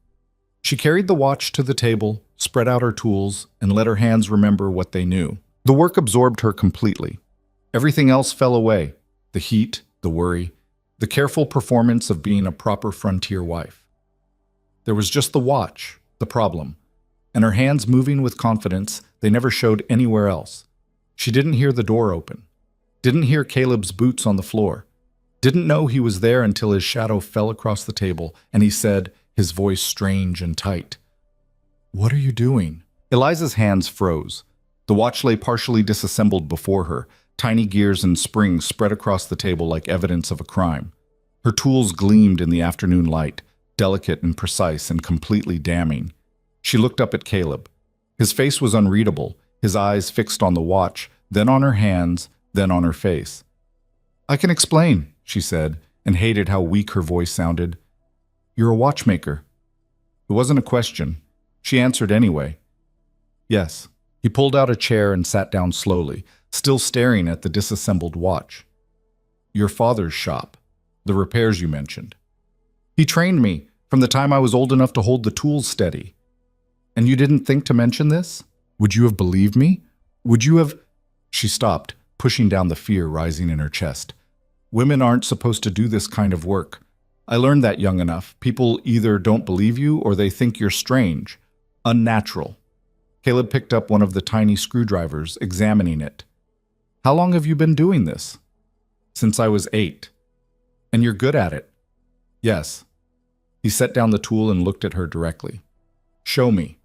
She carried the watch to the table, spread out her tools, and let her hands remember what they knew. The work absorbed her completely. Everything else fell away. The heat, the worry, the careful performance of being a proper frontier wife. There was just the watch, the problem, and her hands moving with confidence they never showed anywhere else. She didn't hear the door open, didn't hear Caleb's boots on the floor, didn't know he was there until his shadow fell across the table and he said, his voice strange and tight, "What are you doing?" Eliza's hands froze. The watch lay partially disassembled before her, tiny gears and springs spread across the table like evidence of a crime. Her tools gleamed in the afternoon light, delicate and precise and completely damning. She looked up at Caleb. His face was unreadable, his eyes fixed on the watch, then on her hands, then on her face. "I can explain," she said, and hated how weak her voice sounded. "You're a watchmaker." It wasn't a question. She answered anyway. "Yes." He pulled out a chair and sat down slowly, still staring at the disassembled watch. "Your father's shop, the repairs you mentioned. He trained me from the time I was old enough to hold the tools steady. And you didn't think to mention this? Would you have believed me? Would you have—" She stopped, pushing down the fear rising in her chest. "Women aren't supposed to do this kind of work. I learned that young enough. People either don't believe you or they think you're strange, unnatural." Caleb picked up one of the tiny screwdrivers, examining it. "How long have you been doing this?" "Since I was 8. "And you're good at it?" "Yes." He set down the tool and looked at her directly. "Show me."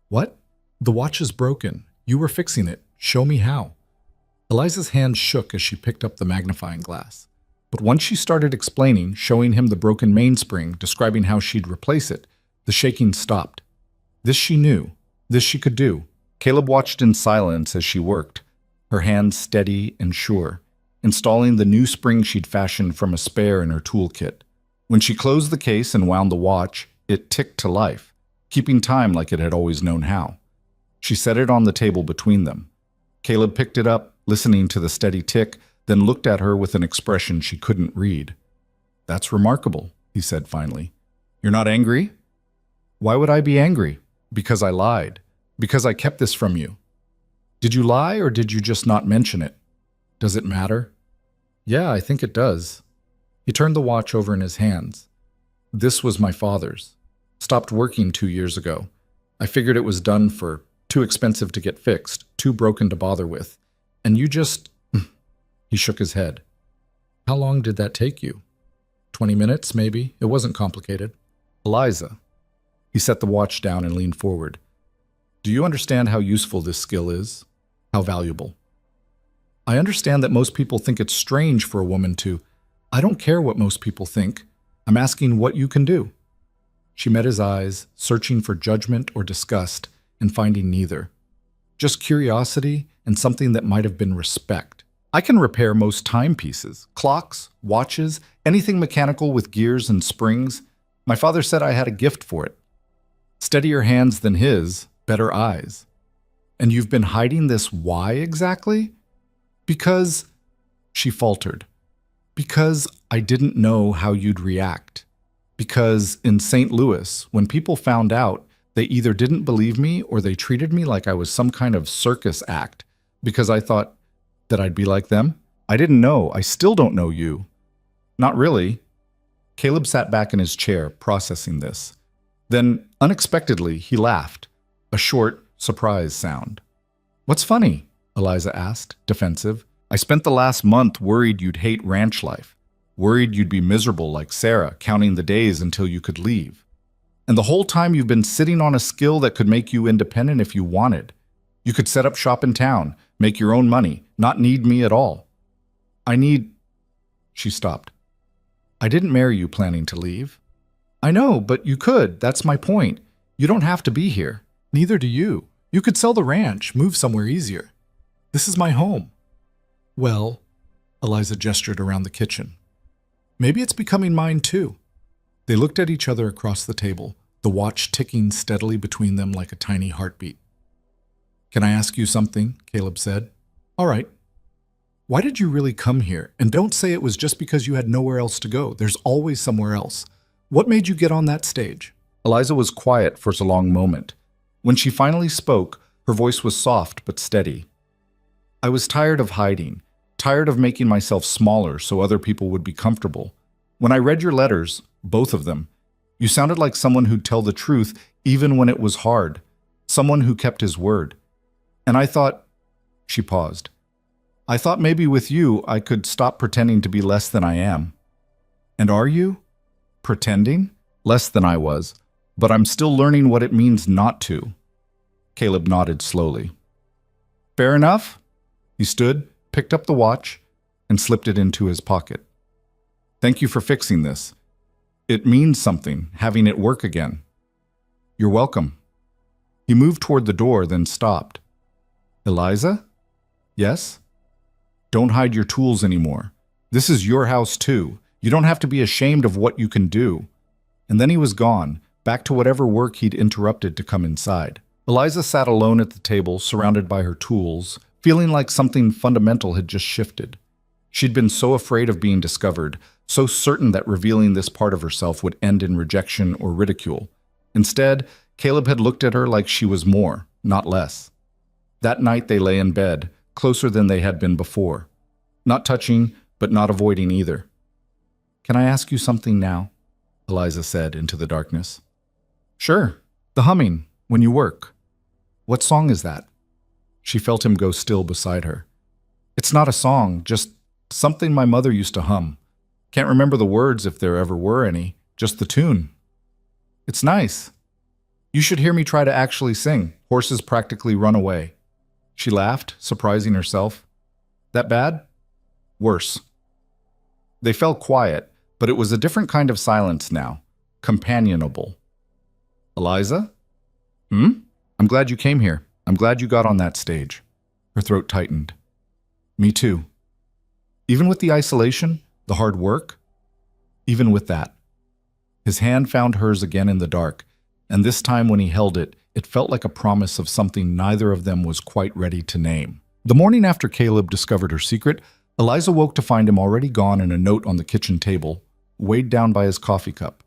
"What?" "The watch is broken. You were fixing it. Show me how." Eliza's hand shook as she picked up the magnifying glass. But once she started explaining, showing him the broken mainspring, describing how she'd replace it, the shaking stopped. This she knew. This she could do. Caleb watched in silence as she worked, her hands steady and sure, installing the new spring she'd fashioned from a spare in her toolkit. When she closed the case and wound the watch, it ticked to life, keeping time like it had always known how. She set it on the table between them. Caleb picked it up, listening to the steady tick, then looked at her with an expression she couldn't read. "That's remarkable," he said finally. "You're not angry?" "Why would I be angry?" "Because I lied. Because I kept this from you." "Did you lie or did you just not mention it?" "Does it matter?" "Yeah, I think it does." He turned the watch over in his hands. "This was my father's. Stopped working 2 years ago. I figured it was done for, too expensive to get fixed, too broken to bother with. And you just—" He shook his head. "How long did that take you?" 20 minutes, maybe. It wasn't complicated." "Eliza." He set the watch down and leaned forward. "Do you understand how useful this skill is? How valuable?" "I understand that most people think it's strange for a woman to—" "I don't care what most people think. I'm asking what you can do." She met his eyes, searching for judgment or disgust, and finding neither. Just curiosity and something that might have been respect. "I can repair most timepieces, clocks, watches, anything mechanical with gears and springs. My father said I had a gift for it. Steadier hands than his, better eyes." "And you've been hiding this why exactly?" "Because—" She faltered. "Because I didn't know how you'd react. Because in St. Louis, when people found out, they either didn't believe me or they treated me like I was some kind of circus act, because I thought that I'd be like them. I didn't know. I still don't know you." "Not really." Caleb sat back in his chair, processing this. Then, unexpectedly, he laughed, a short, surprised sound. "What's funny?" Eliza asked, defensive. "I spent the last month worried you'd hate ranch life, worried you'd be miserable like Sarah, counting the days until you could leave. And the whole time you've been sitting on a skill that could make you independent if you wanted. You could set up shop in town, make your own money, not need me at all." "I need—" She stopped. "I didn't marry you planning to leave." "I know, but you could. That's my point. You don't have to be here. Neither do you. You could sell the ranch, move somewhere easier. This is my home." "Well," Eliza gestured around the kitchen, "maybe it's becoming mine too." They looked at each other across the table, the watch ticking steadily between them like a tiny heartbeat. "Can I ask you something?" Caleb said. "All right. Why did you really come here? And don't say it was just because you had nowhere else to go. There's always somewhere else. What made you get on that stage?" Eliza was quiet for a long moment. When she finally spoke, her voice was soft but steady. "I was tired of hiding, tired of making myself smaller so other people would be comfortable. When I read your letters, both of them, you sounded like someone who'd tell the truth even when it was hard, someone who kept his word. And I thought," she paused, "I thought maybe with you I could stop pretending to be less than I am." "And are you? Pretending?" "Less than I was, but I'm still learning what it means not to." Caleb nodded slowly. "Fair enough." He stood, picked up the watch, and slipped it into his pocket. "Thank you for fixing this. It means something, having it work again." "You're welcome." He moved toward the door, then stopped. "Eliza?" "Yes?" "Don't hide your tools anymore. This is your house too. You don't have to be ashamed of what you can do." And then he was gone, back to whatever work he'd interrupted to come inside. Eliza sat alone at the table, surrounded by her tools, feeling like something fundamental had just shifted. She'd been so afraid of being discovered, so certain that revealing this part of herself would end in rejection or ridicule. Instead, Caleb had looked at her like she was more, not less. That night they lay in bed, closer than they had been before. Not touching, but not avoiding either. "Can I ask you something now?" Eliza said into the darkness. "Sure. The humming, when you work. What song is that?" She felt him go still beside her. "It's not a song, just something my mother used to hum. Can't remember the words if there ever were any, just the tune. It's nice. You should hear me try to actually sing. Horses practically run away." She laughed, surprising herself. "That bad?" "Worse." They fell quiet, but it was a different kind of silence now, companionable. "Eliza?" "I'm glad you came here. I'm glad you got on that stage." Her throat tightened. "Me too." "Even with the isolation, the hard work?" "Even with that." His hand found hers again in the dark, and this time when he held it, it felt like a promise of something neither of them was quite ready to name. The morning after Caleb discovered her secret, Eliza woke to find him already gone and a note on the kitchen table, weighed down by his coffee cup.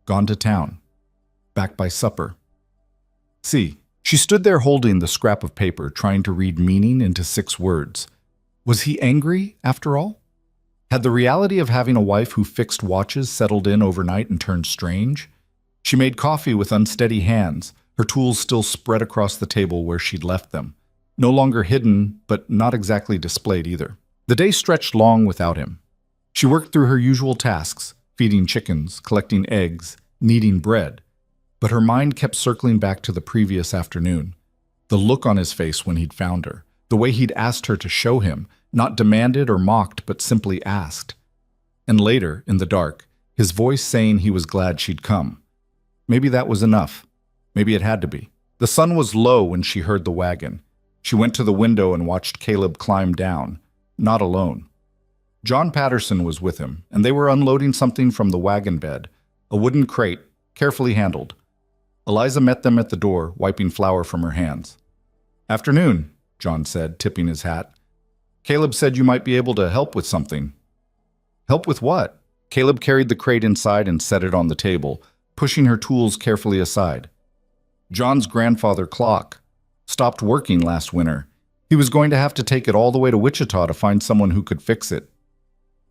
Gone to town. Back by supper. See, she stood there holding the scrap of paper, trying to read meaning into 6 words. Was he angry, after all? Had the reality of having a wife who fixed watches settled in overnight and turned strange? She made coffee with unsteady hands, her tools still spread across the table where she'd left them. No longer hidden, but not exactly displayed either. The day stretched long without him. She worked through her usual tasks, feeding chickens, collecting eggs, kneading bread. But her mind kept circling back to the previous afternoon. The look on his face when he'd found her. The way he'd asked her to show him, not demanded or mocked, but simply asked. And later, in the dark, his voice saying he was glad she'd come. Maybe that was enough. Maybe it had to be. The sun was low when she heard the wagon. She went to the window and watched Caleb climb down, not alone. John Patterson was with him, and they were unloading something from the wagon bed, a wooden crate, carefully handled. Eliza met them at the door, wiping flour from her hands. "Afternoon," John said, tipping his hat. "Caleb said you might be able to help with something." "Help with what?" Caleb carried the crate inside and set it on the table, pushing her tools carefully aside. "John's grandfather clock stopped working last winter. He was going to have to take it all the way to Wichita to find someone who could fix it."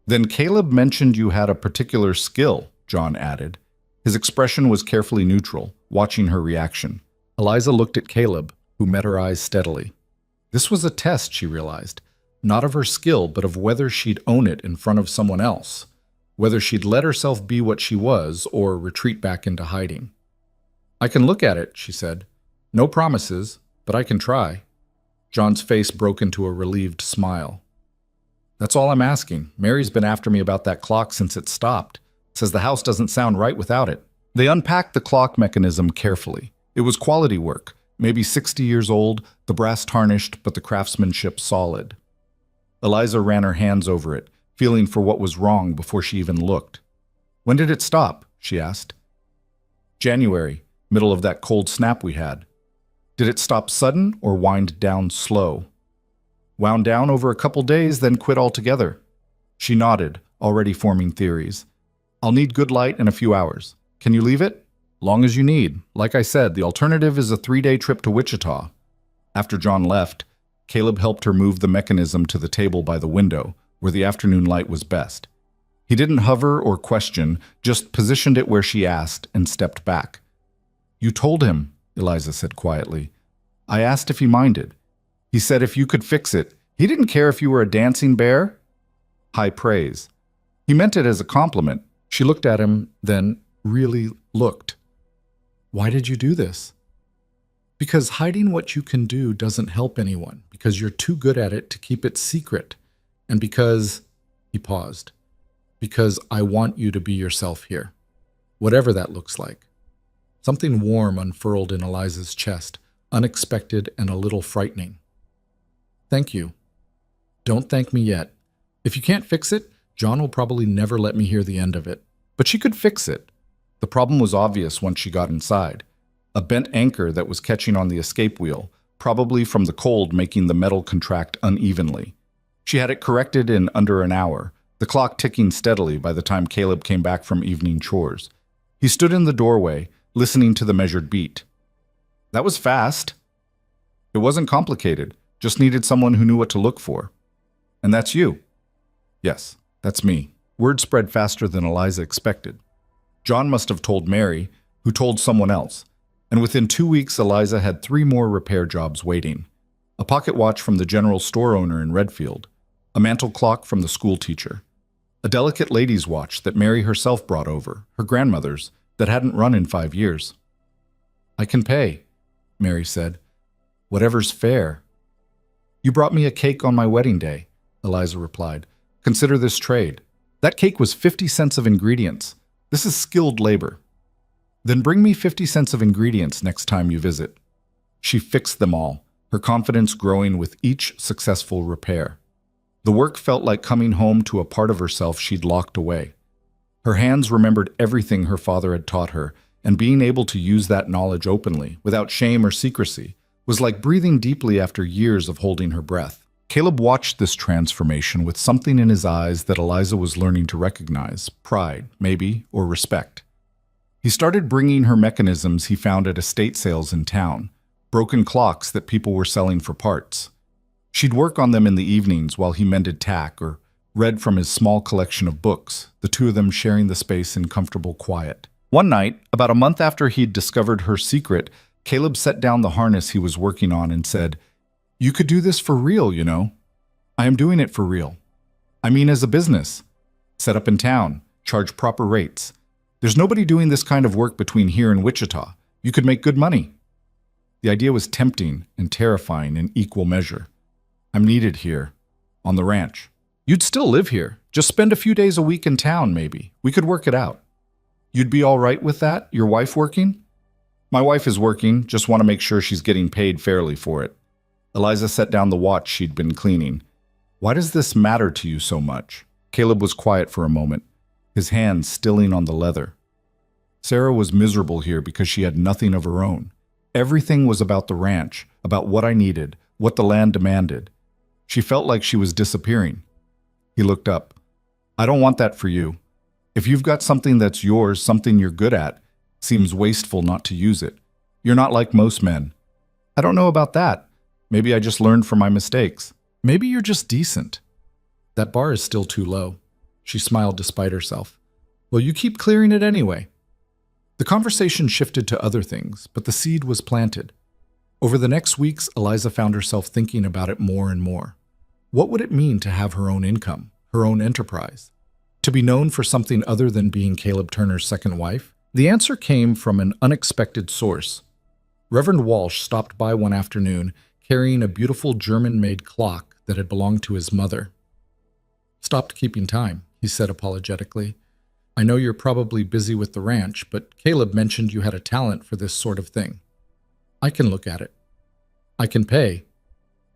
"Then Caleb mentioned you had a particular skill," John added. His expression was carefully neutral, watching her reaction. Eliza looked at Caleb, who met her eyes steadily. This was a test, she realized, not of her skill, but of whether she'd own it in front of someone else, whether she'd let herself be what she was or retreat back into hiding. "I can look at it," she said. "No promises, but I can try." John's face broke into a relieved smile. "That's all I'm asking. Mary's been after me about that clock since it stopped. Says the house doesn't sound right without it." They unpacked the clock mechanism carefully. It was quality work, maybe 60 years old, the brass tarnished, but the craftsmanship solid. Eliza ran her hands over it, feeling for what was wrong before she even looked. "When did it stop?" she asked. January, middle of that cold snap we had. Did it stop sudden or wind down slow? Wound down over a couple days, then quit altogether. She nodded, already forming theories. I'll need good light in a few hours. Can you leave it? Long as you need. Like I said, the alternative is a 3-day trip to Wichita. After John left, Caleb helped her move the mechanism to the table by the window, where the afternoon light was best. He didn't hover or question, just positioned it where she asked and stepped back. You told him, Eliza said quietly. I asked if he minded. He said if you could fix it. He didn't care if you were a dancing bear. High praise. He meant it as a compliment. She looked at him, then really looked. Why did you do this? Because hiding what you can do doesn't help anyone, because you're too good at it to keep it secret, and because, he paused, because I want you to be yourself here, whatever that looks like. Something warm unfurled in Eliza's chest, unexpected and a little frightening. Thank you. Don't thank me yet. If you can't fix it, John will probably never let me hear the end of it. But she could fix it. The problem was obvious once she got inside. A bent anchor that was catching on the escape wheel, probably from the cold making the metal contract unevenly. She had it corrected in under an hour, the clock ticking steadily by the time Caleb came back from evening chores. He stood in the doorway, listening to the measured beat. That was fast. It wasn't complicated, just needed someone who knew what to look for. And that's you. Yes, that's me. Word spread faster than Eliza expected. John must have told Mary, who told someone else. And within 2 weeks, Eliza had 3 more repair jobs waiting. A pocket watch from the general store owner in Redfield, a mantel clock from the school teacher, a delicate lady's watch that Mary herself brought over, her grandmother's, that hadn't run in 5 years. I can pay, Mary said. Whatever's fair. You brought me a cake on my wedding day, Eliza replied. Consider this trade. That cake was 50 cents of ingredients. This is skilled labor. Then bring me 50 cents of ingredients next time you visit. She fixed them all, her confidence growing with each successful repair. The work felt like coming home to a part of herself she'd locked away. Her hands remembered everything her father had taught her, and being able to use that knowledge openly, without shame or secrecy, was like breathing deeply after years of holding her breath. Caleb watched this transformation with something in his eyes that Eliza was learning to recognize, pride, maybe, or respect. He started bringing her mechanisms he found at estate sales in town, broken clocks that people were selling for parts. She'd work on them in the evenings while he mended tack or read from his small collection of books, the two of them sharing the space in comfortable quiet. One night, about a month after he'd discovered her secret, Caleb set down the harness he was working on and said, You could do this for real, you know. I am doing it for real. I mean as a business. Set up in town, charge proper rates. There's nobody doing this kind of work between here and Wichita. You could make good money. The idea was tempting and terrifying in equal measure. I'm needed here, on the ranch. You'd still live here. Just spend a few days a week in town, maybe. We could work it out. You'd be all right with that? Your wife working? My wife is working, just want to make sure she's getting paid fairly for it. Eliza set down the watch she'd been cleaning. Why does this matter to you so much? Caleb was quiet for a moment, his hands stilling on the leather. Sarah was miserable here because she had nothing of her own. Everything was about the ranch, about what I needed, what the land demanded. She felt like she was disappearing. He looked up. I don't want that for you. If you've got something that's yours, something you're good at, seems wasteful not to use it. You're not like most men. I don't know about that. Maybe I just learned from my mistakes. Maybe you're just decent. That bar is still too low. She smiled despite herself. Well, you keep clearing it anyway. The conversation shifted to other things, but the seed was planted. Over the next weeks, Eliza found herself thinking about it more and more. What would it mean to have her own income, her own enterprise? To be known for something other than being Caleb Turner's second wife? The answer came from an unexpected source. Reverend Walsh stopped by one afternoon carrying a beautiful German-made clock that had belonged to his mother. Stopped keeping time, he said apologetically. I know you're probably busy with the ranch, but Caleb mentioned you had a talent for this sort of thing. I can look at it. I can pay.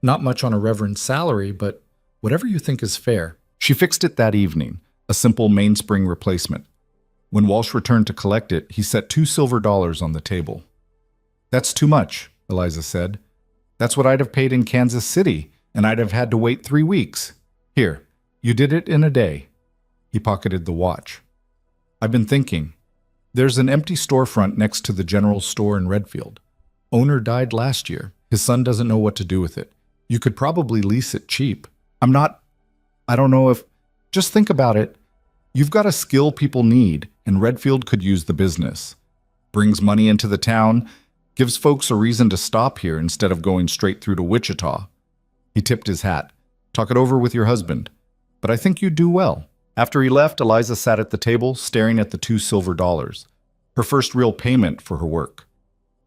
Not much on a reverend's salary, but whatever you think is fair. She fixed it that evening, a simple mainspring replacement. When Walsh returned to collect it, he set $2 silver on the table. "That's too much," Eliza said. "That's what I'd have paid in Kansas City, and I'd have had to wait 3 weeks. Here, you did it in a day." He pocketed the watch. "I've been thinking. There's an empty storefront next to the general store in Redfield. Owner died last year. His son doesn't know what to do with it. You could probably lease it cheap. I don't know if... Just think about it. You've got a skill people need, and Redfield could use the business. Brings money into the town, gives folks a reason to stop here instead of going straight through to Wichita." He tipped his hat. "Talk it over with your husband. But I think you'd do well." After he left, Eliza sat at the table, staring at the $2 silver, her first real payment for her work.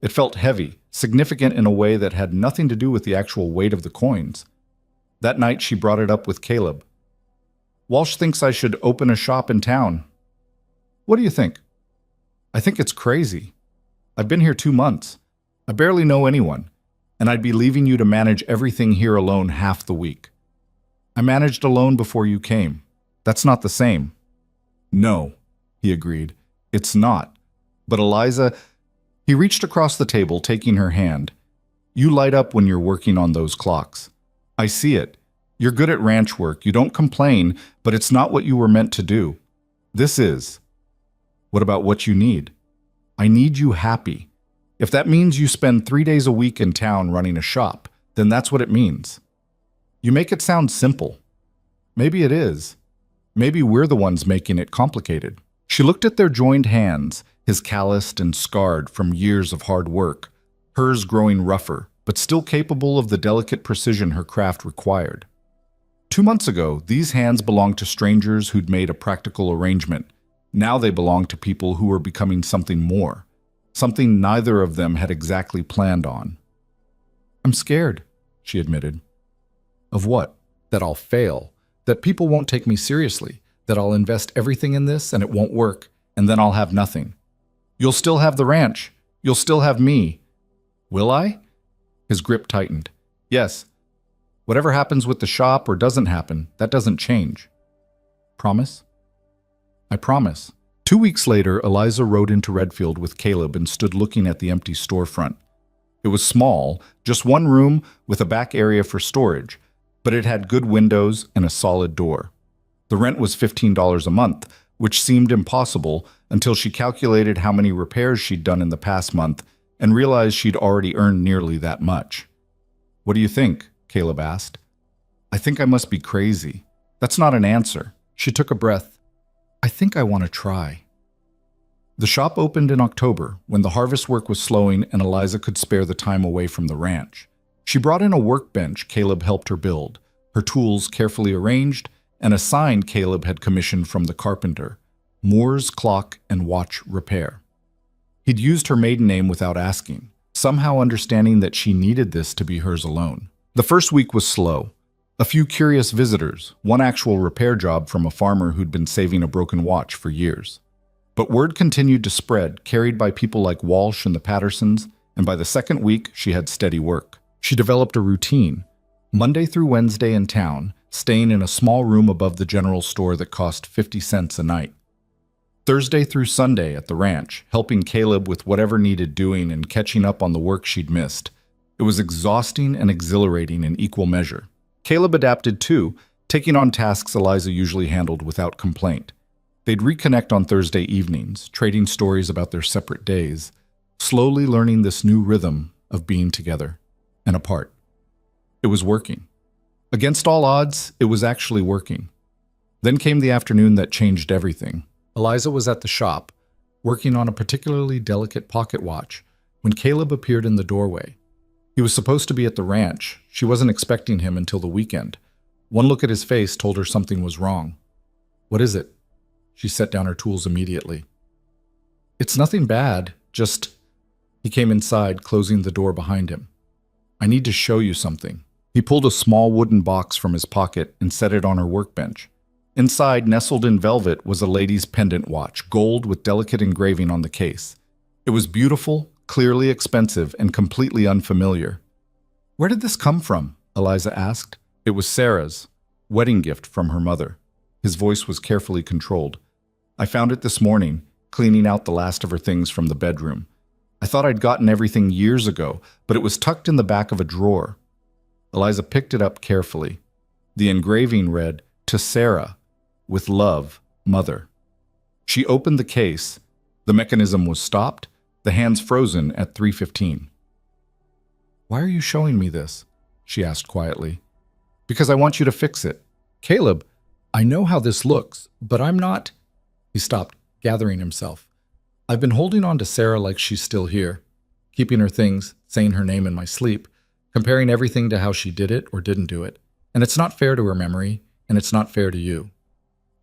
It felt heavy, significant in a way that had nothing to do with the actual weight of the coins. That night, she brought it up with Caleb. "Walsh thinks I should open a shop in town. What do you think?" "I think it's crazy. I've been here 2 months. I barely know anyone, and I'd be leaving you to manage everything here alone half the week. I managed alone before you came. That's not the same." "No," he agreed. "It's not. But Eliza..." He reached across the table, taking her hand. "You light up when you're working on those clocks. I see it. You're good at ranch work. You don't complain, but it's not what you were meant to do. This is. What about what you need? I need you happy. If that means you spend 3 days a week in town running a shop, then that's what it means. You make it sound simple. Maybe it is. Maybe we're the ones making it complicated." She looked at their joined hands, his calloused and scarred from years of hard work, hers growing rougher, but still capable of the delicate precision her craft required. 2 months ago, these hands belonged to strangers who'd made a practical arrangement. Now they belonged to people who were becoming something more, something neither of them had exactly planned on. "I'm scared," she admitted. "Of what? That I'll fail, that people won't take me seriously, that I'll invest everything in this and it won't work, and then I'll have nothing. You'll still have the ranch. You'll still have me." "Will I?" His grip tightened. "Yes. Whatever happens with the shop or doesn't happen, that doesn't change. Promise?" "I promise." 2 weeks later, Eliza rode into Redfield with Caleb and stood looking at the empty storefront. It was small, just one room with a back area for storage, but it had good windows and a solid door. The rent was $15 a month, which seemed impossible until she calculated how many repairs she'd done in the past month and realized she'd already earned nearly that much. "What do you think?" Caleb asked. "I think I must be crazy." "That's not an answer." She took a breath. "I think I want to try." The shop opened in October, when the harvest work was slowing and Eliza could spare the time away from the ranch. She brought in a workbench Caleb helped her build, her tools carefully arranged, and a sign Caleb had commissioned from the carpenter, "Moore's Clock and Watch Repair." He'd used her maiden name without asking, somehow understanding that she needed this to be hers alone. The first week was slow. A few curious visitors, one actual repair job from a farmer who'd been saving a broken watch for years. But word continued to spread, carried by people like Walsh and the Pattersons, and by the second week, she had steady work. She developed a routine. Monday through Wednesday in town, staying in a small room above the general store that cost 50 cents a night. Thursday through Sunday at the ranch, helping Caleb with whatever needed doing and catching up on the work she'd missed. It was exhausting and exhilarating in equal measure. Caleb adapted too, taking on tasks Eliza usually handled without complaint. They'd reconnect on Thursday evenings, trading stories about their separate days, slowly learning this new rhythm of being together and apart. It was working. Against all odds, it was actually working. Then came the afternoon that changed everything. Eliza was at the shop, working on a particularly delicate pocket watch, when Caleb appeared in the doorway. He was supposed to be at the ranch. She wasn't expecting him until the weekend. One look at his face told her something was wrong. "What is it?" She set down her tools immediately. "It's nothing bad, just..." He came inside, closing the door behind him. "I need to show you something." He pulled a small wooden box from his pocket and set it on her workbench. Inside, nestled in velvet, was a lady's pendant watch, gold with delicate engraving on the case. It was beautiful, clearly expensive, and completely unfamiliar. "Where did this come from?" Eliza asked. "It was Sarah's wedding gift from her mother." His voice was carefully controlled. "I found it this morning. cleaning out the last of her things from the bedroom. I thought I'd gotten everything years ago, but it was tucked in the back of a drawer. Eliza picked it up carefully. The engraving read, "To Sarah, with love, Mother." She opened the case. The mechanism was stopped, the hands frozen at 3:15. "Why are you showing me this?" she asked quietly. "Because I want you to fix it." "Caleb, I know how this looks, but I'm not—" He stopped, gathering himself. "I've been holding on to Sarah like she's still here, keeping her things, saying her name in my sleep, comparing everything to how she did it or didn't do it. And it's not fair to her memory, and it's not fair to you.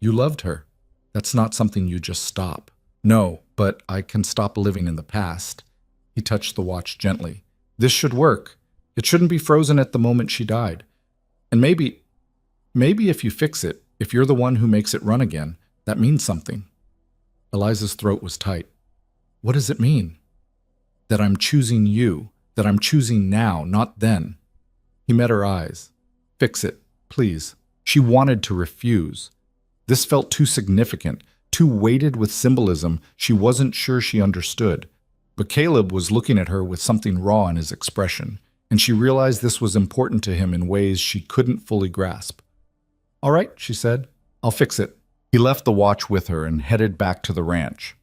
You loved her. That's not something you just stop." "No, but I can stop living in the past." He touched the watch gently. "This should work. It shouldn't be frozen at the moment she died. And maybe if you fix it, if you're the one who makes it run again, that means something." Eliza's throat was tight. "What does it mean?" "That I'm choosing you, that I'm choosing now, not then." He met her eyes. "Fix it, please." She wanted to refuse. This felt too significant, too weighted with symbolism she wasn't sure she understood. But Caleb was looking at her with something raw in his expression, and she realized this was important to him in ways she couldn't fully grasp. "All right," she said. "I'll fix it." He left the watch with her and headed back to the ranch.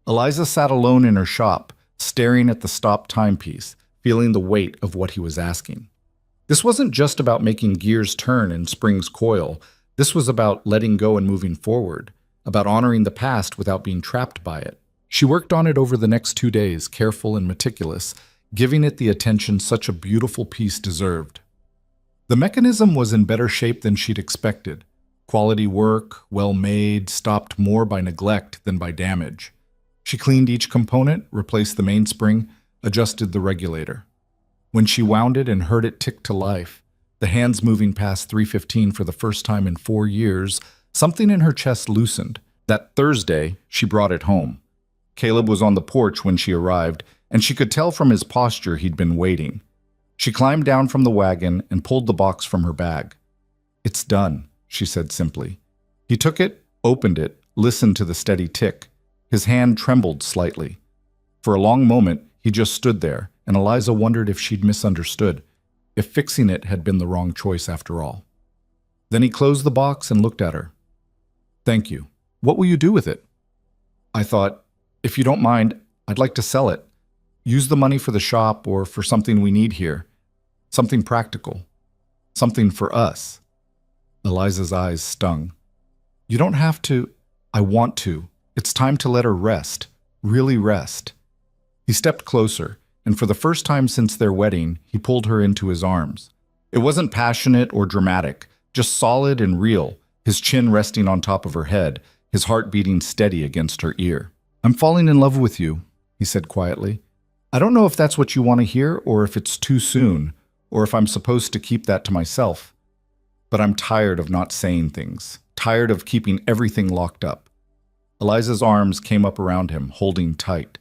Eliza sat alone in her shop, staring at the stop timepiece, feeling the weight of what he was asking. This wasn't just about making gears turn and springs coil. This was about letting go and moving forward, about honoring the past without being trapped by it. She worked on it over the next 2 days, careful and meticulous, giving it the attention such a beautiful piece deserved. The mechanism was in better shape than she'd expected. Quality work, well made, stopped more by neglect than by damage. She cleaned each component, replaced the mainspring, adjusted the regulator. When she wound it and heard it tick to life, the hands moving past 3:15 for the first time in 4 years, something in her chest loosened. That Thursday, she brought it home. Caleb was on the porch when she arrived, and she could tell from his posture he'd been waiting. She climbed down from the wagon and pulled the box from her bag. "It's done," she said simply. He took it, opened it, listened to the steady tick. His hand trembled slightly. For a long moment, he just stood there, and Eliza wondered if she'd misunderstood, if fixing it had been the wrong choice after all. Then he closed the box and looked at her. "Thank you. What will you do with it?" "I thought, if you don't mind, I'd like to sell it. Use the money for the shop or for something we need here. Something practical. Something for us." Eliza's eyes stung. "You don't have to." "I want to. It's time to let her rest. Really rest." He stepped closer, and for the first time since their wedding, he pulled her into his arms. It wasn't passionate or dramatic, just solid and real, his chin resting on top of her head, his heart beating steady against her ear. "I'm falling in love with you," he said quietly. "I don't know if that's what you want to hear or if it's too soon, or if I'm supposed to keep that to myself. But I'm tired of not saying things, tired of keeping everything locked up." Eliza's arms came up around him, holding tight.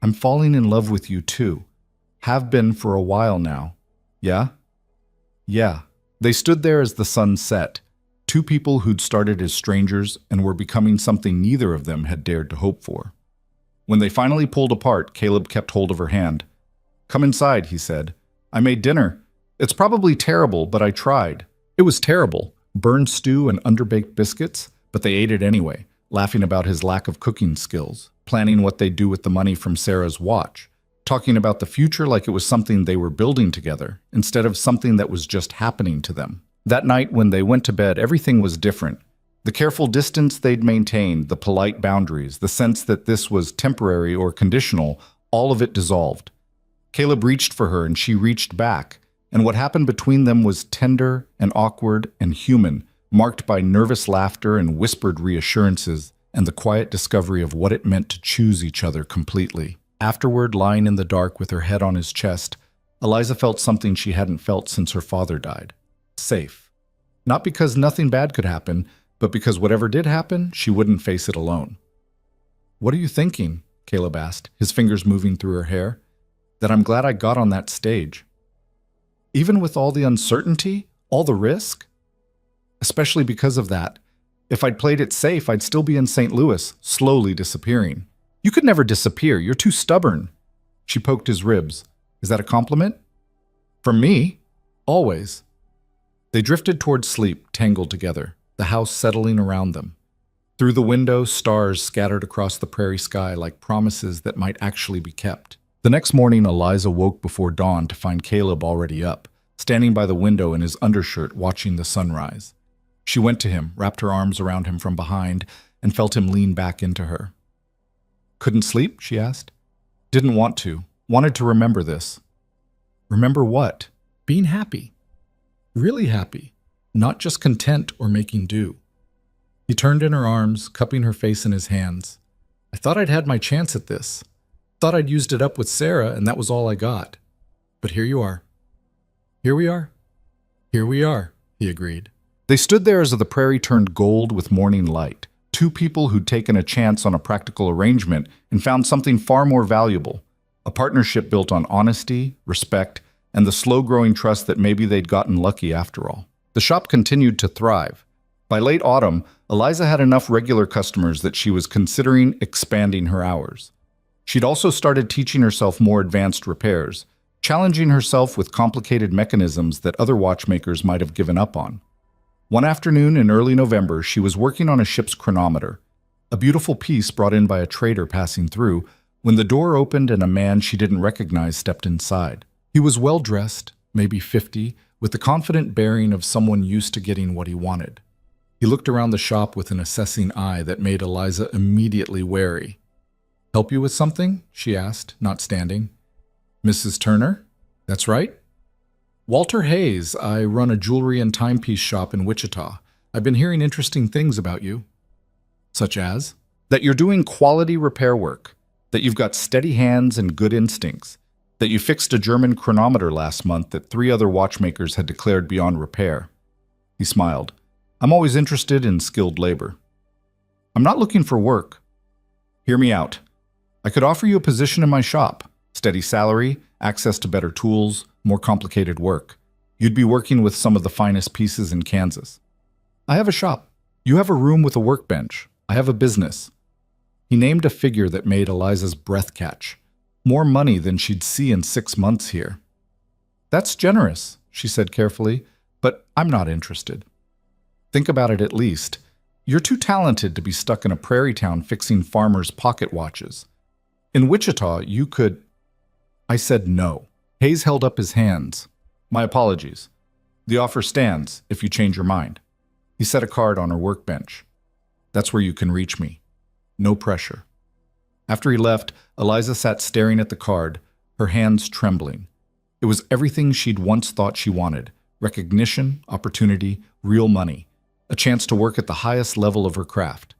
"I'm falling in love with you too. Have been for a while now. Yeah?" "Yeah." They stood there as the sun set, two people who'd started as strangers and were becoming something neither of them had dared to hope for. When they finally pulled apart, Caleb kept hold of her hand. "Come inside," he said. "I made dinner. It's probably terrible, but I tried." It was terrible. Burned stew and underbaked biscuits, but they ate it anyway, laughing about his lack of cooking skills, planning what they'd do with the money from Sarah's watch, talking about the future like it was something they were building together, instead of something that was just happening to them. That night when they went to bed, everything was different. The careful distance they'd maintained, the polite boundaries, the sense that this was temporary or conditional, all of it dissolved. Caleb reached for her and she reached back, and what happened between them was tender and awkward and human, marked by nervous laughter and whispered reassurances and the quiet discovery of what it meant to choose each other completely. Afterward, lying in the dark with her head on his chest, Eliza felt something she hadn't felt since her father died. Safe. Not because nothing bad could happen, but because whatever did happen, she wouldn't face it alone. "What are you thinking?" Caleb asked, his fingers moving through her hair. "That I'm glad I got on that stage. Even with all the uncertainty, all the risk? Especially because of that, If I'd played it safe, I'd still be in St. Louis, slowly disappearing. You could never disappear. You're too stubborn. She poked his ribs. Is that a compliment? From me? Always. They drifted toward sleep, tangled together, the house settling around them. Through the window, stars scattered across the prairie sky like promises that might actually be kept. The next morning, Eliza woke before dawn to find Caleb already up, standing by the window in his undershirt watching the sunrise. She went to him, wrapped her arms around him from behind, and felt him lean back into her. Couldn't sleep? She asked. Didn't want to. Wanted to remember this. Remember what? Being happy. Really happy. Not just content or making do. He turned in her arms, cupping her face in his hands. I thought I'd had my chance at this. Thought I'd used it up with Sarah, and that was all I got. But here you are. Here we are. Here we are, he agreed. They stood there as the prairie turned gold with morning light, two people who'd taken a chance on a practical arrangement and found something far more valuable, a partnership built on honesty, respect, and the slow-growing trust that maybe they'd gotten lucky after all. The shop continued to thrive. By late autumn, Eliza had enough regular customers that she was considering expanding her hours. She'd also started teaching herself more advanced repairs, challenging herself with complicated mechanisms that other watchmakers might have given up on. One afternoon in early November, she was working on a ship's chronometer, a beautiful piece brought in by a trader passing through, when the door opened and a man she didn't recognize stepped inside. He was well-dressed, maybe 50, with the confident bearing of someone used to getting what he wanted. He looked around the shop with an assessing eye that made Eliza immediately wary. "Help you with something?" she asked, not standing. "Mrs. Turner?" "That's right." "Walter Hayes. I run a jewelry and timepiece shop in Wichita. I've been hearing interesting things about you." "Such as?" "That you're doing quality repair work, that you've got steady hands and good instincts, that you fixed a German chronometer last month that 3 other watchmakers had declared beyond repair." He smiled. "I'm always interested in skilled labor." "I'm not looking for work." "Hear me out. I could offer you a position in my shop, steady salary, access to better tools, more complicated work. You'd be working with some of the finest pieces in Kansas." "I have a shop. You have a room with a workbench. I have a business." He named a figure that made Eliza's breath catch. More money than she'd see in 6 months here. "That's generous," she said carefully, "but I'm not interested." "Think about it at least. You're too talented to be stuck in a prairie town fixing farmers' pocket watches. In Wichita, you could—" I said no. Hayes held up his hands. "My apologies. The offer stands if you change your mind." He set a card on her workbench. "That's where you can reach me. No pressure." After he left, Eliza sat staring at the card, her hands trembling. It was everything she'd once thought she wanted: recognition, opportunity, real money, a chance to work at the highest level of her craft.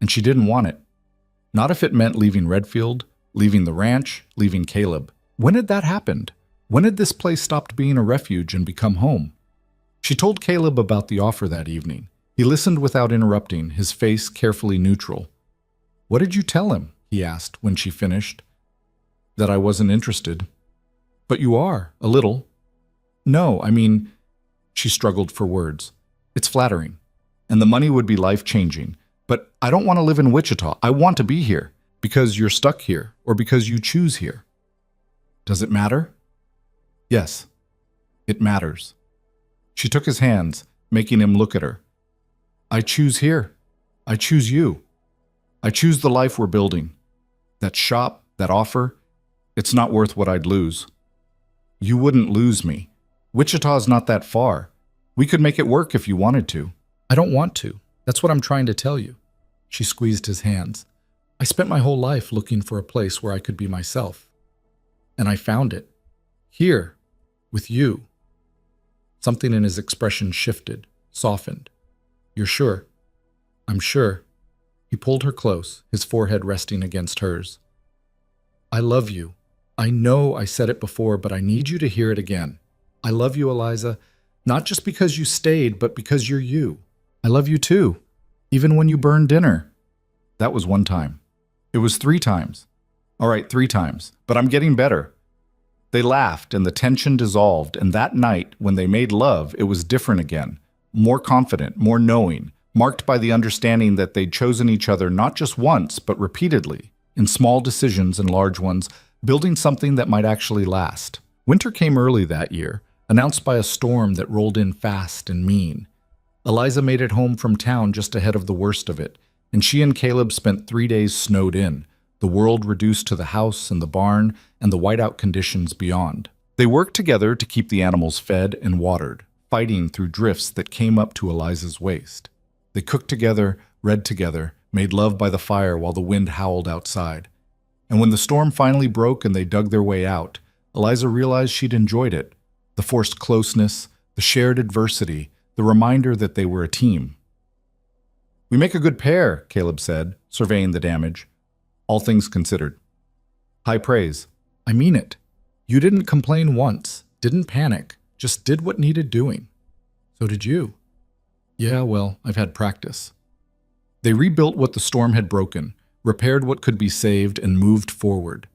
And she didn't want it. Not if it meant leaving Redfield, leaving the ranch, leaving Caleb. When had that happened? When had this place stopped being a refuge and become home? She told Caleb about the offer that evening. He listened without interrupting, his face carefully neutral. "What did you tell him?" he asked when she finished. "That I wasn't interested." "But you are, a little." "No, I mean—" She struggled for words. "It's flattering, and the money would be life-changing. But I don't want to live in Wichita. I want to be here, because you're stuck here, or because you choose here." "Does it matter?" "Yes, it matters." She took his hands, making him look at her. "I choose here. I choose you. I choose the life we're building. That shop, that offer, it's not worth what I'd lose." "You wouldn't lose me. Wichita's not that far. We could make it work if you wanted to." "I don't want to. That's what I'm trying to tell you." She squeezed his hands. "I spent my whole life looking for a place where I could be myself. And I found it. Here, with you." Something in his expression shifted, softened. "You're sure?" "I'm sure." He pulled her close, his forehead resting against hers. "I love you. I know I said it before, but I need you to hear it again. I love you, Eliza, not just because you stayed, but because you're you. I love you too, even when you burned dinner." That was 1 time. It was 3 times. All right, 3 times, but I'm getting better. They laughed, and the tension dissolved, and that night, when they made love, it was different again. More confident, more knowing, marked by the understanding that they'd chosen each other not just once, but repeatedly, in small decisions and large ones, building something that might actually last. Winter came early that year, announced by a storm that rolled in fast and mean. Eliza made it home from town just ahead of the worst of it, and she and Caleb spent 3 days snowed in, the world reduced to the house and the barn and the whiteout conditions beyond. They worked together to keep the animals fed and watered, fighting through drifts that came up to Eliza's waist. They cooked together, read together, made love by the fire while the wind howled outside. And when the storm finally broke and they dug their way out, Eliza realized she'd enjoyed it. The forced closeness, the shared adversity, the reminder that they were a team. "We make a good pair," Caleb said, surveying the damage. All things considered. High praise. "I mean it. You didn't complain once, didn't panic, just did what needed doing." "So did you." "Yeah, well, I've had practice." They rebuilt what the storm had broken, repaired what could be saved, and moved forward.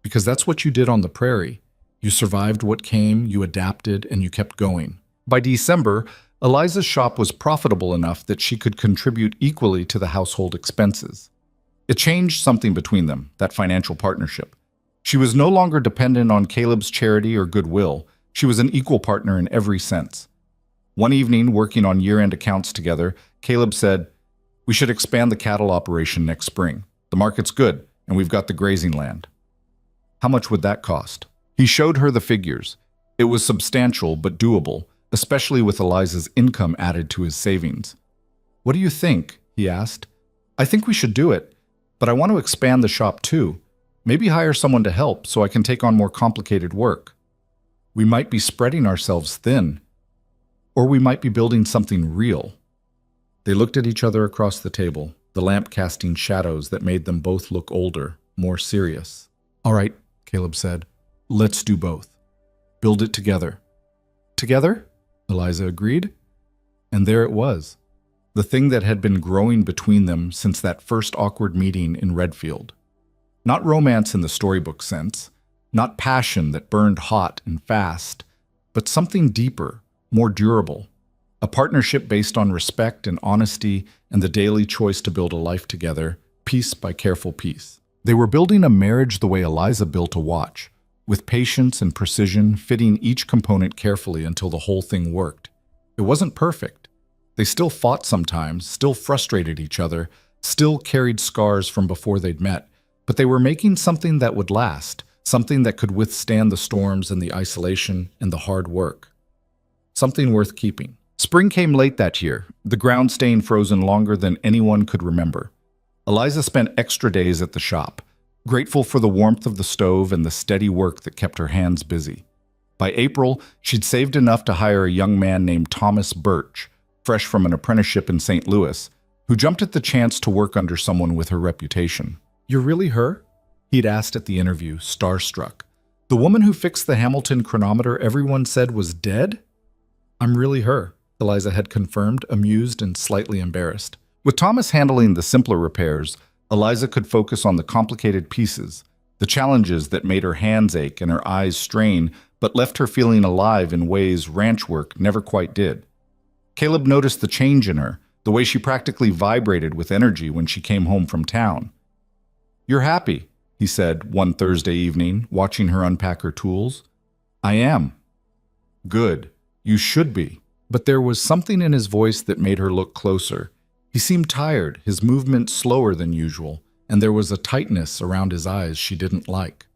Because that's what you did on the prairie. You survived what came, you adapted, and you kept going. By December, Eliza's shop was profitable enough that she could contribute equally to the household expenses. It changed something between them, that financial partnership. She was no longer dependent on Caleb's charity or goodwill. She was an equal partner in every sense. One evening, working on year-end accounts together, Caleb said, "We should expand the cattle operation next spring. The market's good, and we've got the grazing land." "How much would that cost?" He showed her the figures. It was substantial but doable, especially with Eliza's income added to his savings. "What do you think?" he asked. "I think we should do it, but I want to expand the shop too. Maybe hire someone to help so I can take on more complicated work. We might be spreading ourselves thin, or we might be building something real." They looked at each other across the table, the lamp casting shadows that made them both look older, more serious. "All right," Caleb said. "Let's do both. Build it together." "Together?" Eliza agreed. And there it was, the thing that had been growing between them since that first awkward meeting in Redfield. Not romance in the storybook sense, not passion that burned hot and fast, but something deeper, more durable. A partnership based on respect and honesty and the daily choice to build a life together, piece by careful piece. They were building a marriage the way Eliza built a watch, with patience and precision, fitting each component carefully until the whole thing worked. It wasn't perfect. They still fought sometimes, still frustrated each other, still carried scars from before they'd met, but they were making something that would last, something that could withstand the storms and the isolation and the hard work. Something worth keeping. Spring came late that year, the ground staying frozen longer than anyone could remember. Eliza spent extra days at the shop, grateful for the warmth of the stove and the steady work that kept her hands busy. By April, she'd saved enough to hire a young man named Thomas Birch, fresh from an apprenticeship in St. Louis, who jumped at the chance to work under someone with her reputation. "You're really her?" he'd asked at the interview, starstruck. "The woman who fixed the Hamilton chronometer everyone said was dead?" "I'm really her," Eliza had confirmed, amused and slightly embarrassed. With Thomas handling the simpler repairs, Eliza could focus on the complicated pieces, the challenges that made her hands ache and her eyes strain, but left her feeling alive in ways ranch work never quite did. Caleb noticed the change in her, the way she practically vibrated with energy when she came home from town. "You're happy," he said one Thursday evening, watching her unpack her tools. "I am." "Good. You should be." But there was something in his voice that made her look closer. He seemed tired, his movement slower than usual, and there was a tightness around his eyes she didn't like.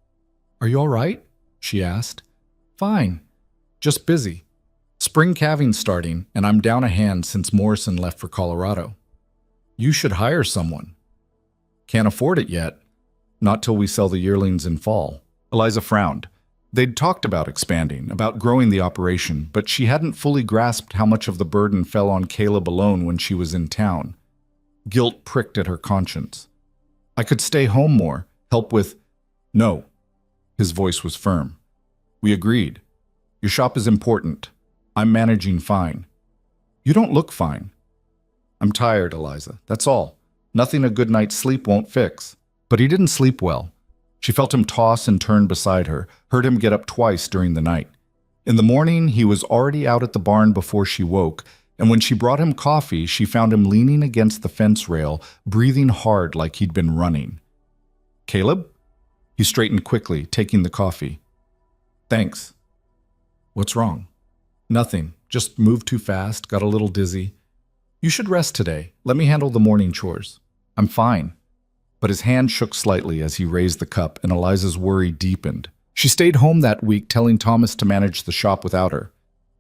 "Are you all right?" she asked. "Fine. Just busy. Spring calving's starting, and I'm down a hand since Morrison left for Colorado." "You should hire someone." "Can't afford it yet. Not till we sell the yearlings in fall." Eliza frowned. They'd talked about expanding, about growing the operation, but she hadn't fully grasped how much of the burden fell on Caleb alone when she was in town. Guilt pricked at her conscience. "I could stay home more, help with—" "No." His voice was firm. "We agreed. Your shop is important. I'm managing fine." "You don't look fine." "I'm tired, Eliza. That's all. Nothing a good night's sleep won't fix." But he didn't sleep well. She felt him toss and turn beside her, heard him get up twice during the night. In the morning, he was already out at the barn before she woke, And when she brought him coffee, she found him leaning against the fence rail, breathing hard like he'd been running. "Caleb?" He straightened quickly, taking the coffee. "Thanks." "What's wrong?" "Nothing. Just moved too fast, got a little dizzy." "You should rest today. Let me handle the morning chores." "I'm fine." But his hand shook slightly as he raised the cup, and Eliza's worry deepened. She stayed home that week, telling Thomas to manage the shop without her.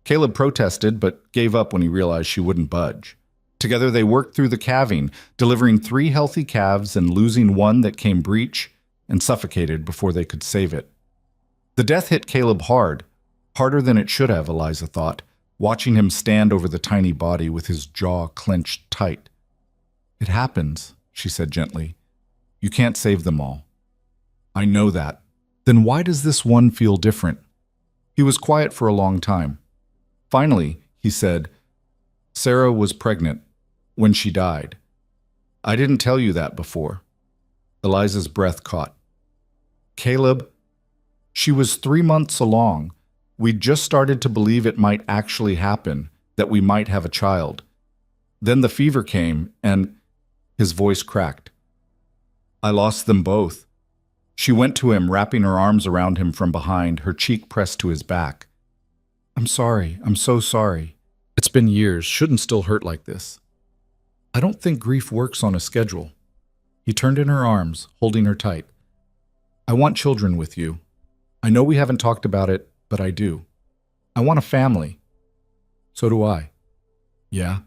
Caleb protested, but gave up when he realized she wouldn't budge. Together they worked through the calving, delivering 3 healthy calves and losing one that came breech and suffocated before they could save it. The death hit Caleb hard, harder than it should have, Eliza thought, watching him stand over the tiny body with his jaw clenched tight. "It happens," she said gently. "You can't save them all." "I know that." "Then why does this one feel different?" He was quiet for a long time. Finally, he said, "Sarah was pregnant when she died. I didn't tell you that before." Eliza's breath caught. "Caleb, she was 3 months along. We'd just started to believe it might actually happen, that we might have a child. Then the fever came and—" His voice cracked. "I lost them both." She went to him, wrapping her arms around him from behind, her cheek pressed to his back. "I'm sorry. I'm so sorry. It's been years. Shouldn't still hurt like this." "I don't think grief works on a schedule." He turned in her arms, holding her tight. "I want children with you. I know we haven't talked about it, but I do. I want a family." "So do I." Yeah.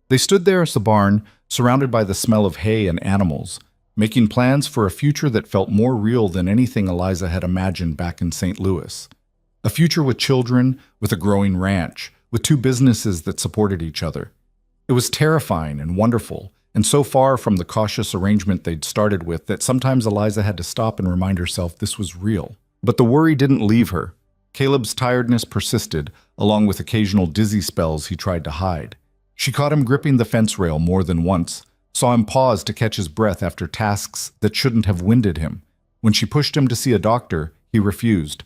They stood there as the barn, surrounded by the smell of hay and animals, making plans for a future that felt more real than anything Eliza had imagined back in St. Louis. A future with children, with a growing ranch, with 2 businesses that supported each other. It was terrifying and wonderful, and so far from the cautious arrangement they'd started with that sometimes Eliza had to stop and remind herself this was real. But the worry didn't leave her. Caleb's tiredness persisted, along with occasional dizzy spells he tried to hide. She caught him gripping the fence rail more than once, saw him pause to catch his breath after tasks that shouldn't have winded him. When she pushed him to see a doctor, he refused.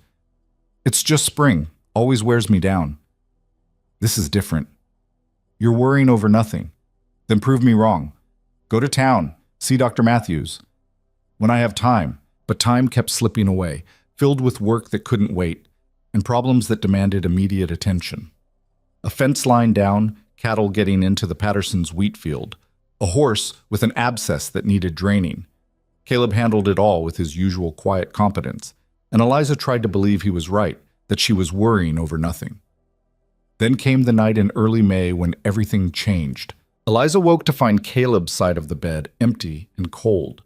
"It's just spring. Always wears me down." "This is different." "You're worrying over nothing." "Then prove me wrong. Go to town. See Dr. Matthews." "When I have time." But time kept slipping away, filled with work that couldn't wait, and problems that demanded immediate attention. A fence line down, cattle getting into the Pattersons' wheat field, a horse with an abscess that needed draining. Caleb handled it all with his usual quiet competence, and Eliza tried to believe he was right, that she was worrying over nothing. Then came the night in early May when everything changed. Eliza woke to find Caleb's side of the bed empty and cold.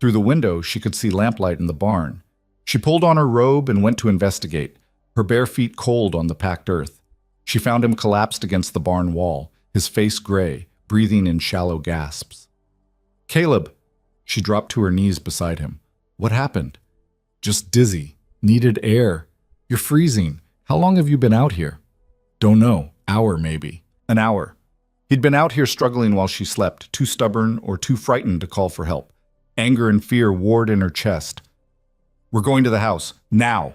Through the window, she could see lamplight in the barn. She pulled on her robe and went to investigate, her bare feet cold on the packed earth. She found him collapsed against the barn wall, his face gray, breathing in shallow gasps. "Caleb!" She dropped to her knees beside him. "What happened?" "Just dizzy. Needed air. You're freezing. How long have you been out here?" "Don't know. Hour, maybe." "An hour." He'd been out here struggling while she slept, too stubborn or too frightened to call for help. Anger and fear warred in her chest. "We're going to the house. Now!"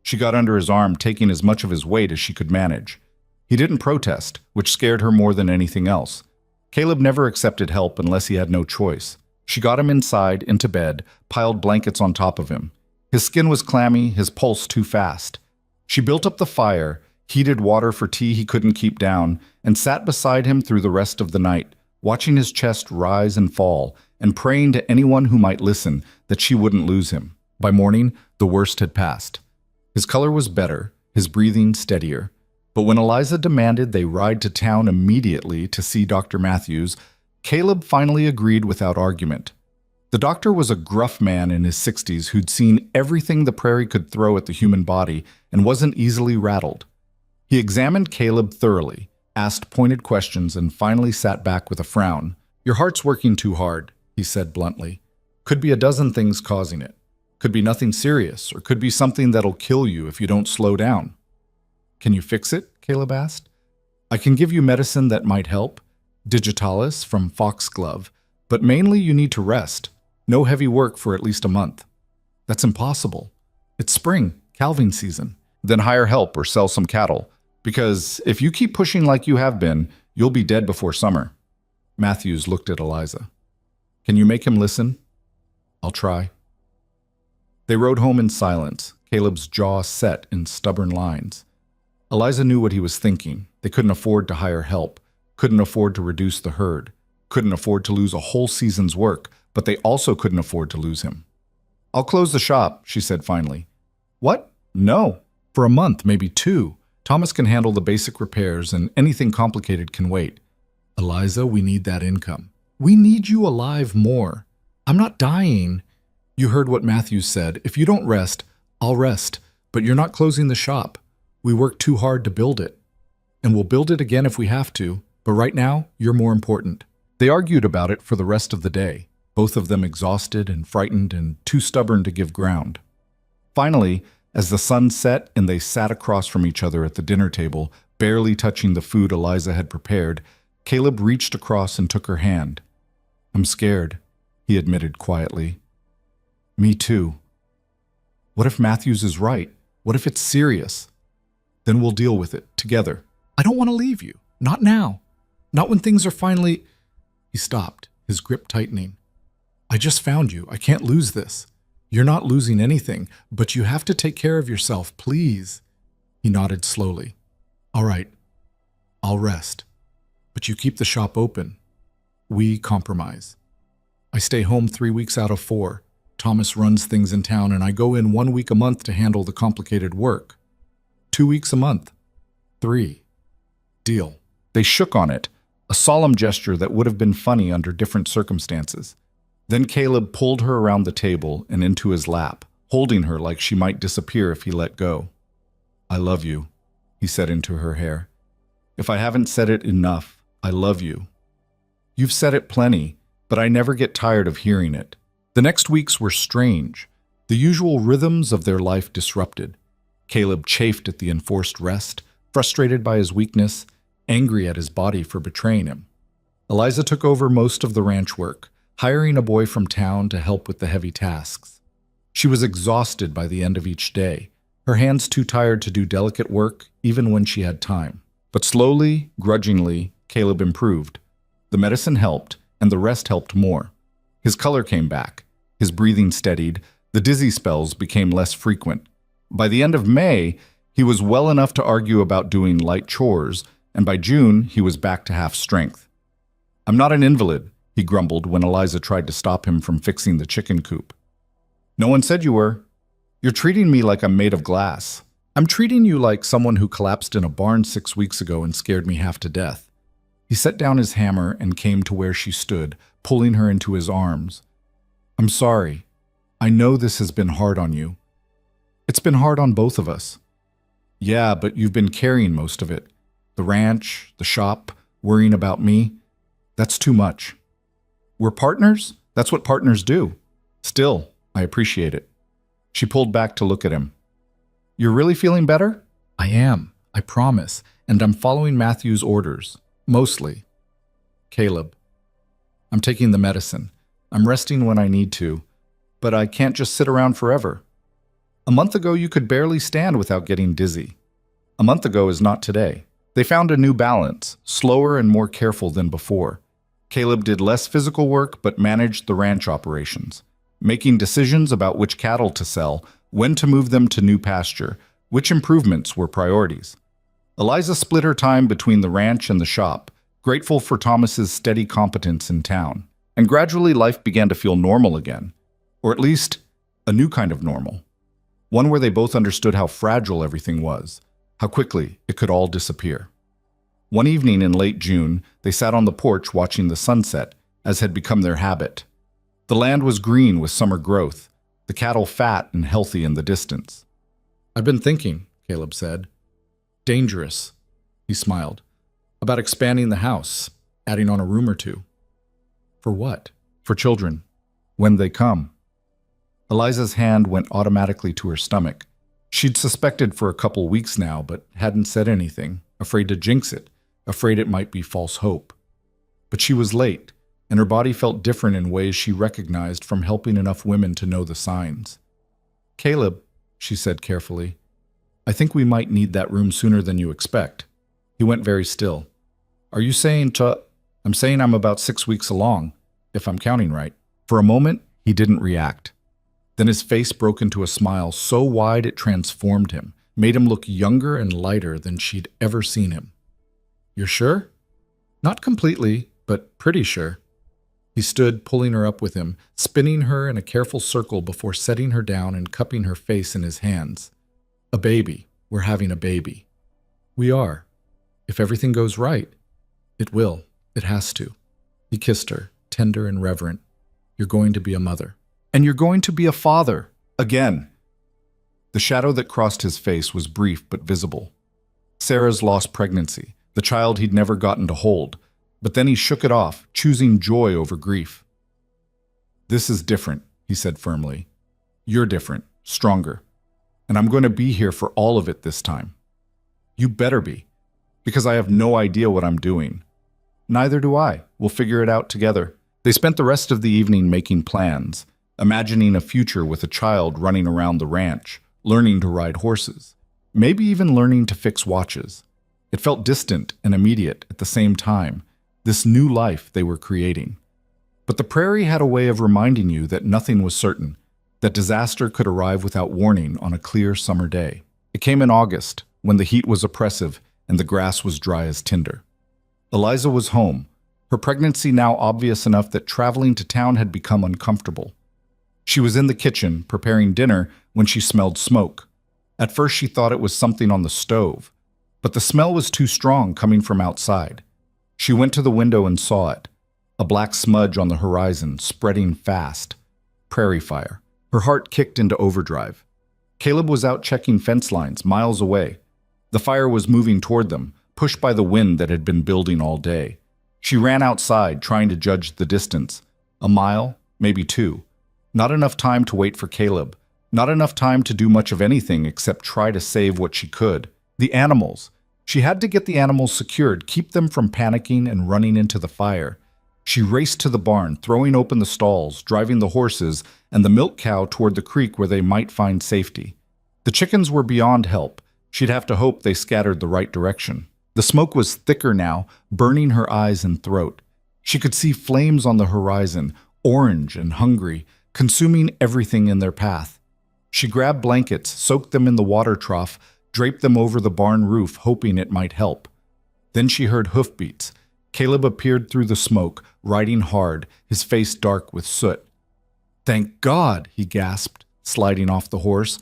She got under his arm, taking as much of his weight as she could manage. He didn't protest, which scared her more than anything else. Caleb never accepted help unless he had no choice. She got him inside, into bed, piled blankets on top of him. His skin was clammy, his pulse too fast. She built up the fire, heated water for tea he couldn't keep down, and sat beside him through the rest of the night, watching his chest rise and fall, and praying to anyone who might listen that she wouldn't lose him. By morning, the worst had passed. His color was better, his breathing steadier. But when Eliza demanded they ride to town immediately to see Dr. Matthews, Caleb finally agreed without argument. The doctor was a gruff man in his 60s who'd seen everything the prairie could throw at the human body and wasn't easily rattled. He examined Caleb thoroughly, asked pointed questions, and finally sat back with a frown. "Your heart's working too hard," he said bluntly. "Could be a dozen things causing it. Could be nothing serious, or could be something that'll kill you if you don't slow down." "Can you fix it?" Caleb asked. "I can give you medicine that might help, digitalis from foxglove, but mainly you need to rest. No heavy work for at least a month." "That's impossible. It's spring, calving season." "Then hire help or sell some cattle. Because if you keep pushing like you have been, you'll be dead before summer. Matthews looked at Eliza. Can you make him listen? I'll try. They rode home in silence, Caleb's jaw set in stubborn lines. Eliza knew what he was thinking. They couldn't afford to hire help, couldn't afford to reduce the herd, couldn't afford to lose a whole season's work, but they also couldn't afford to lose him. I'll close the shop, she said finally. What? No. For a month, maybe 2. Thomas can handle the basic repairs, and anything complicated can wait. Eliza, we need that income. We need you alive more. I'm not dying. You heard what Matthews said. If you don't rest, I'll rest. But you're not closing the shop. We worked too hard to build it. And we'll build it again if we have to. But right now, you're more important. They argued about it for the rest of the day, both of them exhausted and frightened and too stubborn to give ground. Finally, as the sun set and they sat across from each other at the dinner table, barely touching the food Eliza had prepared, Caleb reached across and took her hand. I'm scared, he admitted quietly. Me too. What if Matthews is right? What if it's serious? Then we'll deal with it, together. I don't want to leave you. Not now. Not when things are finally... He stopped, his grip tightening. I just found you. I can't lose this. You're not losing anything, but you have to take care of yourself, please. He nodded slowly. All right. I'll rest. But you keep the shop open. We compromise. I stay home 3 weeks out of 4. Thomas runs things in town, and I go in 1 week a month to handle the complicated work. 2 weeks a month. 3. Deal. They shook on it, a solemn gesture that would have been funny under different circumstances. Then Caleb pulled her around the table and into his lap, holding her like she might disappear if he let go. I love you, he said into her hair. If I haven't said it enough, I love you. You've said it plenty, but I never get tired of hearing it. The next weeks were strange, the usual rhythms of their life disrupted. Caleb chafed at the enforced rest, frustrated by his weakness, angry at his body for betraying him. Eliza took over most of the ranch work, hiring a boy from town to help with the heavy tasks. She was exhausted by the end of each day, her hands too tired to do delicate work even when she had time. But slowly, grudgingly, Caleb improved. The medicine helped, and the rest helped more. His color came back, his breathing steadied, the dizzy spells became less frequent. By the end of May, he was well enough to argue about doing light chores, and by June, he was back to half strength. I'm not an invalid, he grumbled when Eliza tried to stop him from fixing the chicken coop. No one said you were. You're treating me like I'm made of glass. I'm treating you like someone who collapsed in a barn 6 weeks ago and scared me half to death. He set down his hammer and came to where she stood, pulling her into his arms. I'm sorry. I know this has been hard on you. It's been hard on both of us. Yeah, but you've been carrying most of it. The ranch, the shop, worrying about me. That's too much. We're partners? That's what partners do. Still, I appreciate it. She pulled back to look at him. You're really feeling better? I am, I promise, and I'm following Matthew's orders. Mostly. Caleb. I'm taking the medicine. I'm resting when I need to, but I can't just sit around forever. A month ago, you could barely stand without getting dizzy. A month ago is not today. They found a new balance, slower and more careful than before. Caleb did less physical work but managed the ranch operations, making decisions about which cattle to sell, when to move them to new pasture, which improvements were priorities. Eliza split her time between the ranch and the shop, grateful for Thomas's steady competence in town. And gradually life began to feel normal again, or at least a new kind of normal. One where they both understood how fragile everything was, how quickly it could all disappear. One evening in late June, they sat on the porch watching the sunset, as had become their habit. The land was green with summer growth, the cattle fat and healthy in the distance. I've been thinking, Caleb said. Dangerous, he smiled. About expanding the house, adding on a room or two. For what? For children. When they come. Eliza's hand went automatically to her stomach. She'd suspected for a couple weeks now, but hadn't said anything, afraid to jinx it, afraid it might be false hope. But she was late, and her body felt different in ways she recognized from helping enough women to know the signs. Caleb, she said carefully, I think we might need that room sooner than you expect." He went very still. "Are you saying to—" "I'm saying I'm about 6 weeks along, if I'm counting right." For a moment, he didn't react. Then his face broke into a smile so wide it transformed him, made him look younger and lighter than she'd ever seen him. "You're sure?" "Not completely, but pretty sure." He stood, pulling her up with him, spinning her in a careful circle before setting her down and cupping her face in his hands. "A baby. We're having a baby." "We are. If everything goes right." "It will. It has to." He kissed her, tender and reverent. "You're going to be a mother." "And you're going to be a father." Again. The shadow that crossed his face was brief but visible. Sarah's lost pregnancy, the child he'd never gotten to hold. But then he shook it off, choosing joy over grief. "This is different," he said firmly. "You're different, stronger. And I'm going to be here for all of it this time." "You better be, because I have no idea what I'm doing." "Neither do I. We'll figure it out together." They spent the rest of the evening making plans, imagining a future with a child running around the ranch, learning to ride horses, maybe even learning to fix watches. It felt distant and immediate at the same time, this new life they were creating. But the prairie had a way of reminding you that nothing was certain, that disaster could arrive without warning on a clear summer day. It came in August, when the heat was oppressive and the grass was dry as tinder. Eliza was home, her pregnancy now obvious enough that traveling to town had become uncomfortable. She was in the kitchen, preparing dinner, when she smelled smoke. At first she thought it was something on the stove, but the smell was too strong coming from outside. She went to the window and saw it, a black smudge on the horizon, spreading fast. Prairie fire. Her heart kicked into overdrive. Caleb was out checking fence lines, miles away. The fire was moving toward them, pushed by the wind that had been building all day. She ran outside, trying to judge the distance. A mile, maybe 2. Not enough time to wait for Caleb. Not enough time to do much of anything except try to save what she could. The animals. She had to get the animals secured, keep them from panicking and running into the fire. She raced to the barn, throwing open the stalls, driving the horses and the milk cow toward the creek where they might find safety. The chickens were beyond help. She'd have to hope they scattered the right direction. The smoke was thicker now, burning her eyes and throat. She could see flames on the horizon, orange and hungry, consuming everything in their path. She grabbed blankets, soaked them in the water trough, draped them over the barn roof, hoping it might help. Then she heard hoofbeats. Caleb appeared through the smoke, riding hard, his face dark with soot. "Thank God," he gasped, sliding off the horse.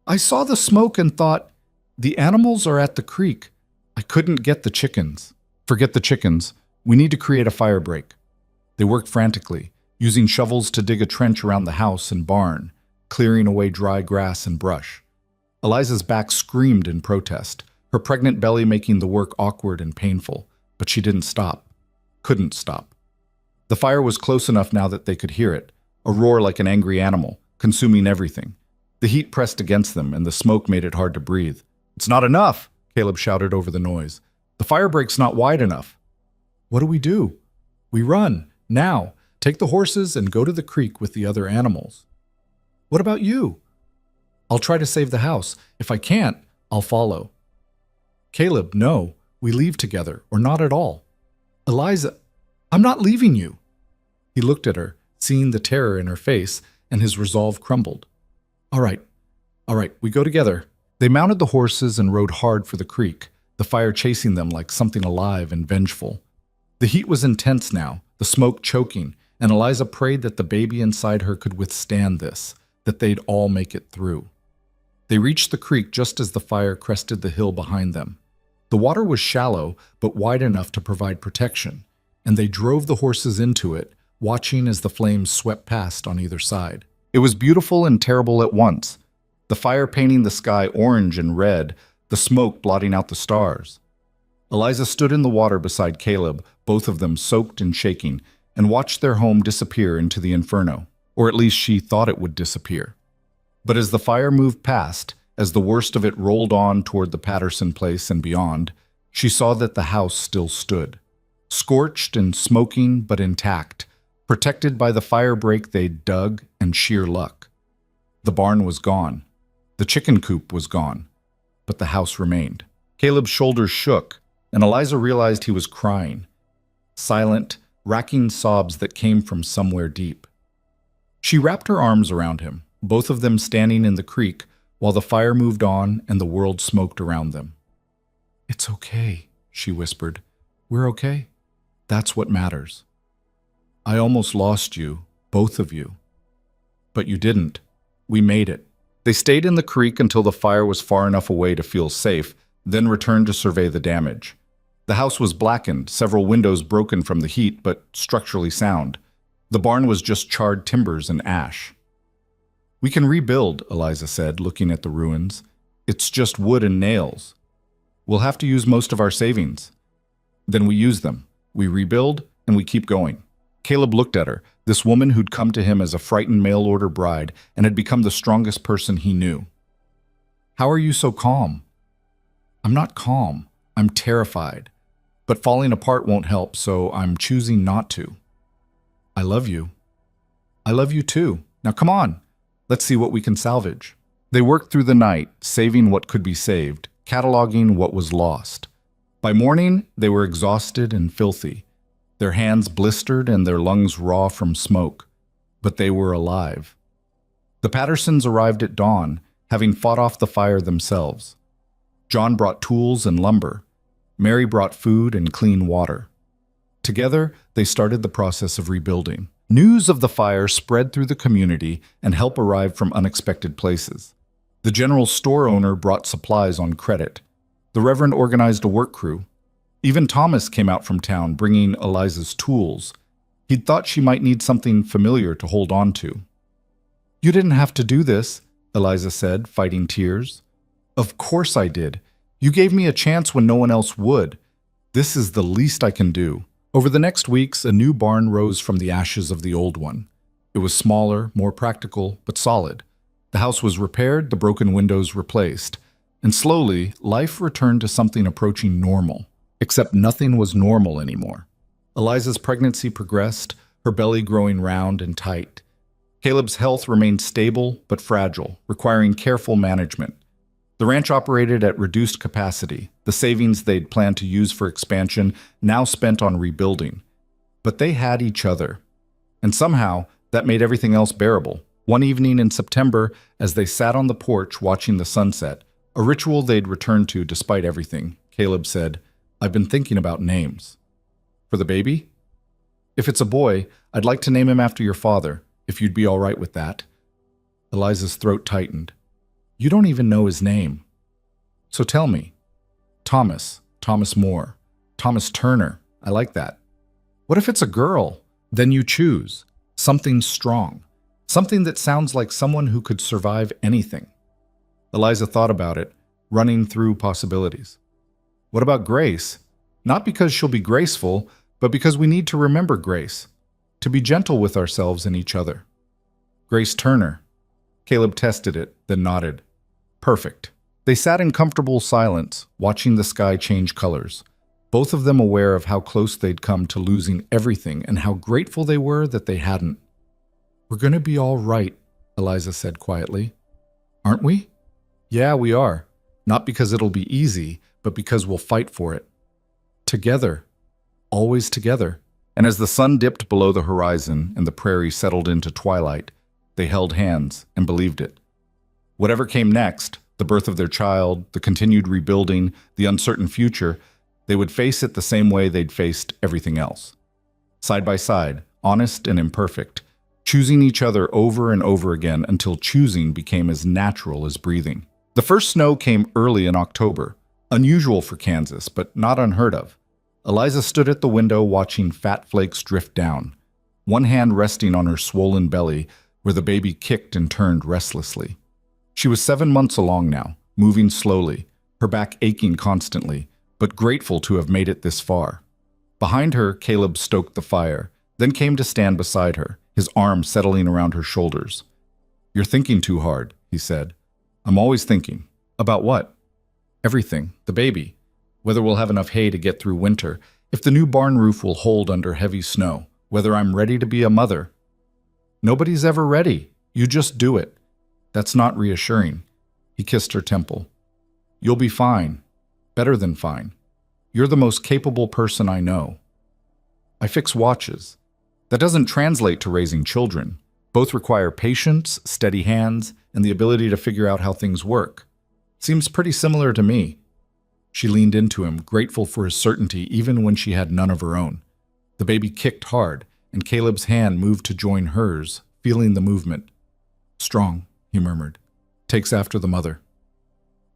"I saw the smoke and thought, the animals are at the creek. I couldn't get the chickens." "Forget the chickens. We need to create a fire break." They worked frantically, using shovels to dig a trench around the house and barn, clearing away dry grass and brush. Eliza's back screamed in protest, her pregnant belly making the work awkward and painful, but she didn't stop. Couldn't stop. The fire was close enough now that they could hear it, a roar like an angry animal, consuming everything. The heat pressed against them, and the smoke made it hard to breathe. "It's not enough," Caleb shouted over the noise. "The fire break's not wide enough." "What do we do?" "We run, now. Take the horses and go to the creek with the other animals." "What about you?" "I'll try to save the house. If I can't, I'll follow." "Caleb, no. We leave together, or not at all." "Eliza, I'm not leaving you." He looked at her, seeing the terror in her face, and his resolve crumbled. All right, we go together." They mounted the horses and rode hard for the creek, the fire chasing them like something alive and vengeful. The heat was intense now, the smoke choking, and Eliza prayed that the baby inside her could withstand this, that they'd all make it through. They reached the creek just as the fire crested the hill behind them. The water was shallow, but wide enough to provide protection, and they drove the horses into it, watching as the flames swept past on either side. It was beautiful and terrible at once, the fire painting the sky orange and red, the smoke blotting out the stars. Eliza stood in the water beside Caleb, both of them soaked and shaking, and watched their home disappear into the inferno, or at least she thought it would disappear. But as the fire moved past, as the worst of it rolled on toward the Patterson place and beyond, she saw that the house still stood, scorched and smoking but intact, protected by the fire break they'd dug and sheer luck. The barn was gone. The chicken coop was gone. but the house remained. Caleb's shoulders shook, and Eliza realized he was crying. Silent, racking sobs that came from somewhere deep. She wrapped her arms around him, both of them standing in the creek while the fire moved on and the world smoked around them. "It's okay," she whispered. "We're okay. That's what matters. I almost lost you, both of you. But you didn't. We made it." They stayed in the creek until the fire was far enough away to feel safe, then returned to survey the damage. The house was blackened, several windows broken from the heat, but structurally sound. The barn was just charred timbers and ash. "We can rebuild," Eliza said, looking at the ruins. "It's just wood and nails. We'll have to use most of our savings. Then we use them. We rebuild, and we keep going." Caleb looked at her, this woman who'd come to him as a frightened mail-order bride and had become the strongest person he knew. "How are you so calm?" "I'm not calm. I'm terrified. But falling apart won't help, so I'm choosing not to." "I love you." "I love you too. Now come on. Let's see what we can salvage." They worked through the night, saving what could be saved, cataloging what was lost. By morning, they were exhausted and filthy, their hands blistered and their lungs raw from smoke. But they were alive. The Pattersons arrived at dawn, having fought off the fire themselves. John brought tools and lumber. Mary brought food and clean water. Together, they started the process of rebuilding. News of the fire spread through the community, and help arrived from unexpected places. The general store owner brought supplies on credit. The Reverend organized a work crew. Even Thomas came out from town, bringing Eliza's tools. He'd thought she might need something familiar to hold on to. "You didn't have to do this," Eliza said, fighting tears. "Of course I did. You gave me a chance when no one else would. This is the least I can do." Over the next weeks, a new barn rose from the ashes of the old one. It was smaller, more practical, but solid. The house was repaired, the broken windows replaced. And slowly, life returned to something approaching normal. Except nothing was normal anymore. Eliza's pregnancy progressed, her belly growing round and tight. Caleb's health remained stable but fragile, requiring careful management. The ranch operated at reduced capacity, the savings they'd planned to use for expansion now spent on rebuilding. But they had each other. And somehow, that made everything else bearable. One evening in September, as they sat on the porch watching the sunset, a ritual they'd returned to despite everything, Caleb said, "I've been thinking about names." "For the baby?" "If it's a boy, I'd like to name him after your father, if you'd be all right with that." Eliza's throat tightened. "You don't even know his name." "So tell me." "Thomas. Thomas More. Thomas Turner. I like that." "What if it's a girl?" "Then you choose. Something strong. Something that sounds like someone who could survive anything." Eliza thought about it, running through possibilities. "What about Grace? Not because she'll be graceful, but because we need to remember Grace. To be gentle with ourselves and each other." "Grace Turner." Caleb tested it, then nodded. "Perfect." They sat in comfortable silence, watching the sky change colors, both of them aware of how close they'd come to losing everything and how grateful they were that they hadn't. "We're going to be all right," Eliza said quietly. "Aren't we?" "Yeah, we are. Not because it'll be easy, but because we'll fight for it. Together. Always together." And as the sun dipped below the horizon and the prairie settled into twilight, they held hands and believed it. Whatever came next, the birth of their child, the continued rebuilding, the uncertain future, they would face it the same way they'd faced everything else. Side by side, honest and imperfect, choosing each other over and over again until choosing became as natural as breathing. The first snow came early in October, unusual for Kansas, but not unheard of. Eliza stood at the window watching fat flakes drift down, one hand resting on her swollen belly where the baby kicked and turned restlessly. She was 7 months along now, moving slowly, her back aching constantly, but grateful to have made it this far. Behind her, Caleb stoked the fire, then came to stand beside her, his arm settling around her shoulders. "You're thinking too hard," he said. "I'm always thinking." "About what?" "Everything. The baby. Whether we'll have enough hay to get through winter, if the new barn roof will hold under heavy snow, whether I'm ready to be a mother." "Nobody's ever ready. You just do it." "That's not reassuring." He kissed her temple. You'll be fine. Better than fine. You're the most capable person I know. I fix watches. That doesn't translate to raising children. Both require patience, steady hands, and the ability to figure out how things work. Seems pretty similar to me. She leaned into him, grateful for his certainty even when she had none of her own. The baby kicked hard, and Caleb's hand moved to join hers, feeling the movement. Strong, he murmured. Takes after the mother.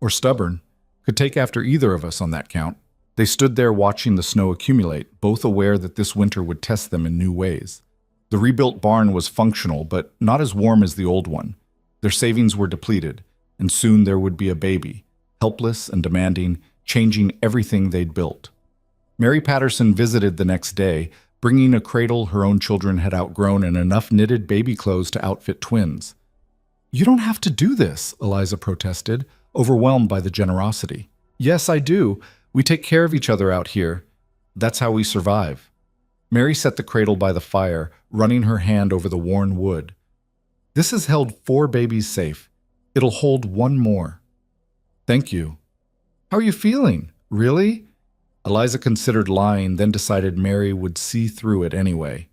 Or stubborn. Could take after either of us on that count. They stood there watching the snow accumulate, both aware that this winter would test them in new ways. The rebuilt barn was functional, but not as warm as the old one. Their savings were depleted, and soon there would be a baby, helpless and demanding, changing everything they'd built. Mary Patterson visited the next day, bringing a cradle her own children had outgrown and enough knitted baby clothes to outfit twins. "You don't have to do this," Eliza protested, overwhelmed by the generosity. "Yes, I do. We take care of each other out here. That's how we survive." Mary set the cradle by the fire, running her hand over the worn wood. "This has held 4 babies safe. It'll hold 1 more." "Thank you." "How are you feeling? Really?" Eliza considered lying, then decided Mary would see through it anyway.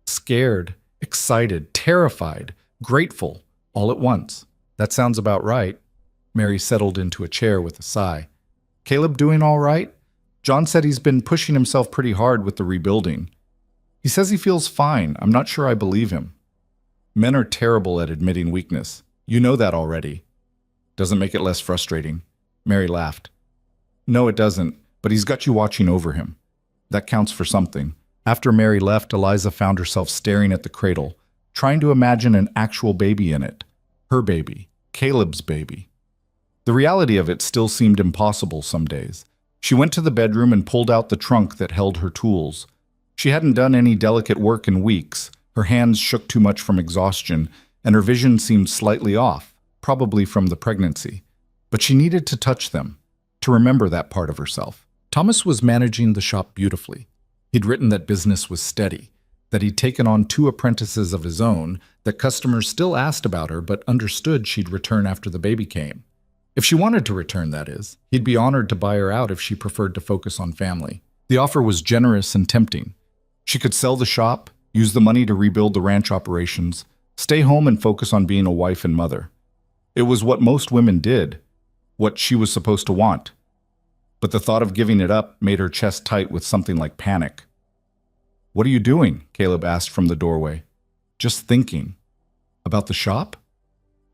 "Scared, excited, terrified, grateful, all at once. That sounds about right." Mary settled into a chair with a sigh. "Caleb doing all right? John said he's been pushing himself pretty hard with the rebuilding. He says he feels fine. I'm not sure I believe him." "Men are terrible at admitting weakness. You know that already." "Doesn't make it less frustrating." Mary laughed. "No, it doesn't, but he's got you watching over him. That counts for something." After Mary left, Eliza found herself staring at the cradle, trying to imagine an actual baby in it. Her baby. Caleb's baby. The reality of it still seemed impossible some days. She went to the bedroom and pulled out the trunk that held her tools. She hadn't done any delicate work in weeks. Her hands shook too much from exhaustion, and her vision seemed slightly off, probably from the pregnancy. But she needed to touch them, to remember that part of herself. Thomas was managing the shop beautifully. He'd written that business was steady, that he'd taken on 2 apprentices of his own, that customers still asked about her but understood she'd return after the baby came. If she wanted to return, that is, he'd be honored to buy her out if she preferred to focus on family. The offer was generous and tempting. She could sell the shop, use the money to rebuild the ranch operations, stay home and focus on being a wife and mother. It was what most women did, what she was supposed to want. But the thought of giving it up made her chest tight with something like panic. "What are you doing?" Caleb asked from the doorway. "Just thinking." "About the shop?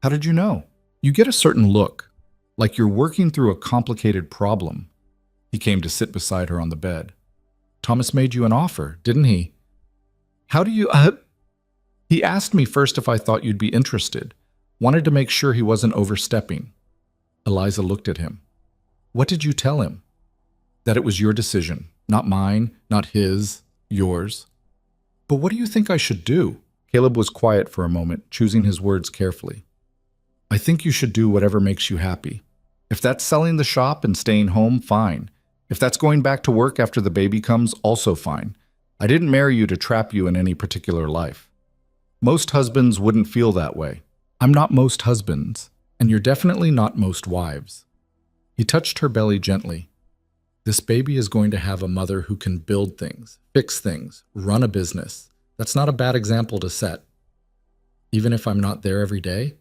How did you know?" "You get a certain look, like you're working through a complicated problem." He came to sit beside her on the bed. "Thomas made you an offer, didn't he?" "How do you, He asked me first if I thought you'd be interested. Wanted to make sure he wasn't overstepping." Eliza looked at him. "What did you tell him?" "That it was your decision, not mine, not his, yours." "But what do you think I should do?" Caleb was quiet for a moment, choosing his words carefully. "I think you should do whatever makes you happy. If that's selling the shop and staying home, fine. If that's going back to work after the baby comes, also fine. I didn't marry you to trap you in any particular life. Most husbands wouldn't feel that way. I'm not most husbands, and you're definitely not most wives." He touched her belly gently. "This baby is going to have a mother who can build things, fix things, run a business. That's not a bad example to set. Even if I'm not there every day?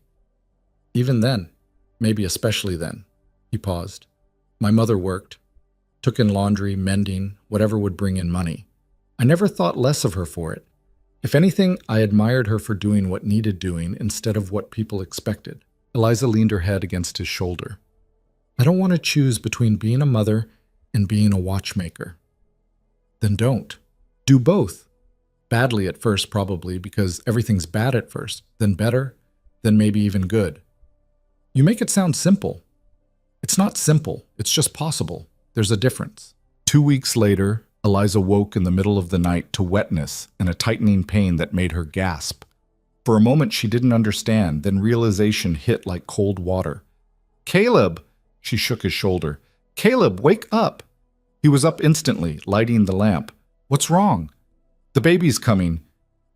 Even then, maybe especially then." He paused. "My mother worked. Took in laundry, mending, whatever would bring in money. I never thought less of her for it. If anything, I admired her for doing what needed doing instead of what people expected." Eliza leaned her head against his shoulder. "I don't want to choose between being a mother and being a watchmaker." "Then don't. Do both. Badly at first, probably, because everything's bad at first, then better, then maybe even good. You make it sound simple. It's not simple, it's just possible. There's a difference." 2 weeks later, Eliza woke in the middle of the night to wetness and a tightening pain that made her gasp. For a moment she didn't understand, then realization hit like cold water. "Caleb!" She shook his shoulder. "Caleb, wake up!" He was up instantly, lighting the lamp. "What's wrong?" "The baby's coming."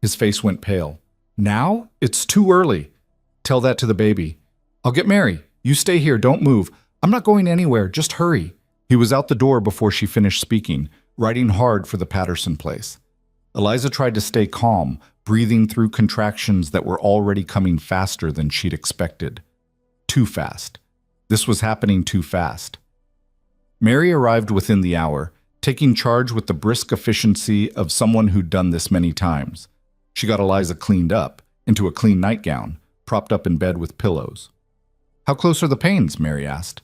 His face went pale. "Now? It's too early." "Tell that to the baby." "I'll get Mary. You stay here, don't move. I'm not going anywhere, just hurry. He was out the door before she finished speaking, riding hard for the Patterson place. Eliza tried to stay calm, breathing through contractions that were already coming faster than she'd expected. Too fast. This was happening too fast. Mary arrived within the hour, taking charge with the brisk efficiency of someone who'd done this many times. She got Eliza cleaned up, into a clean nightgown, propped up in bed with pillows. How close are the pains? Mary asked.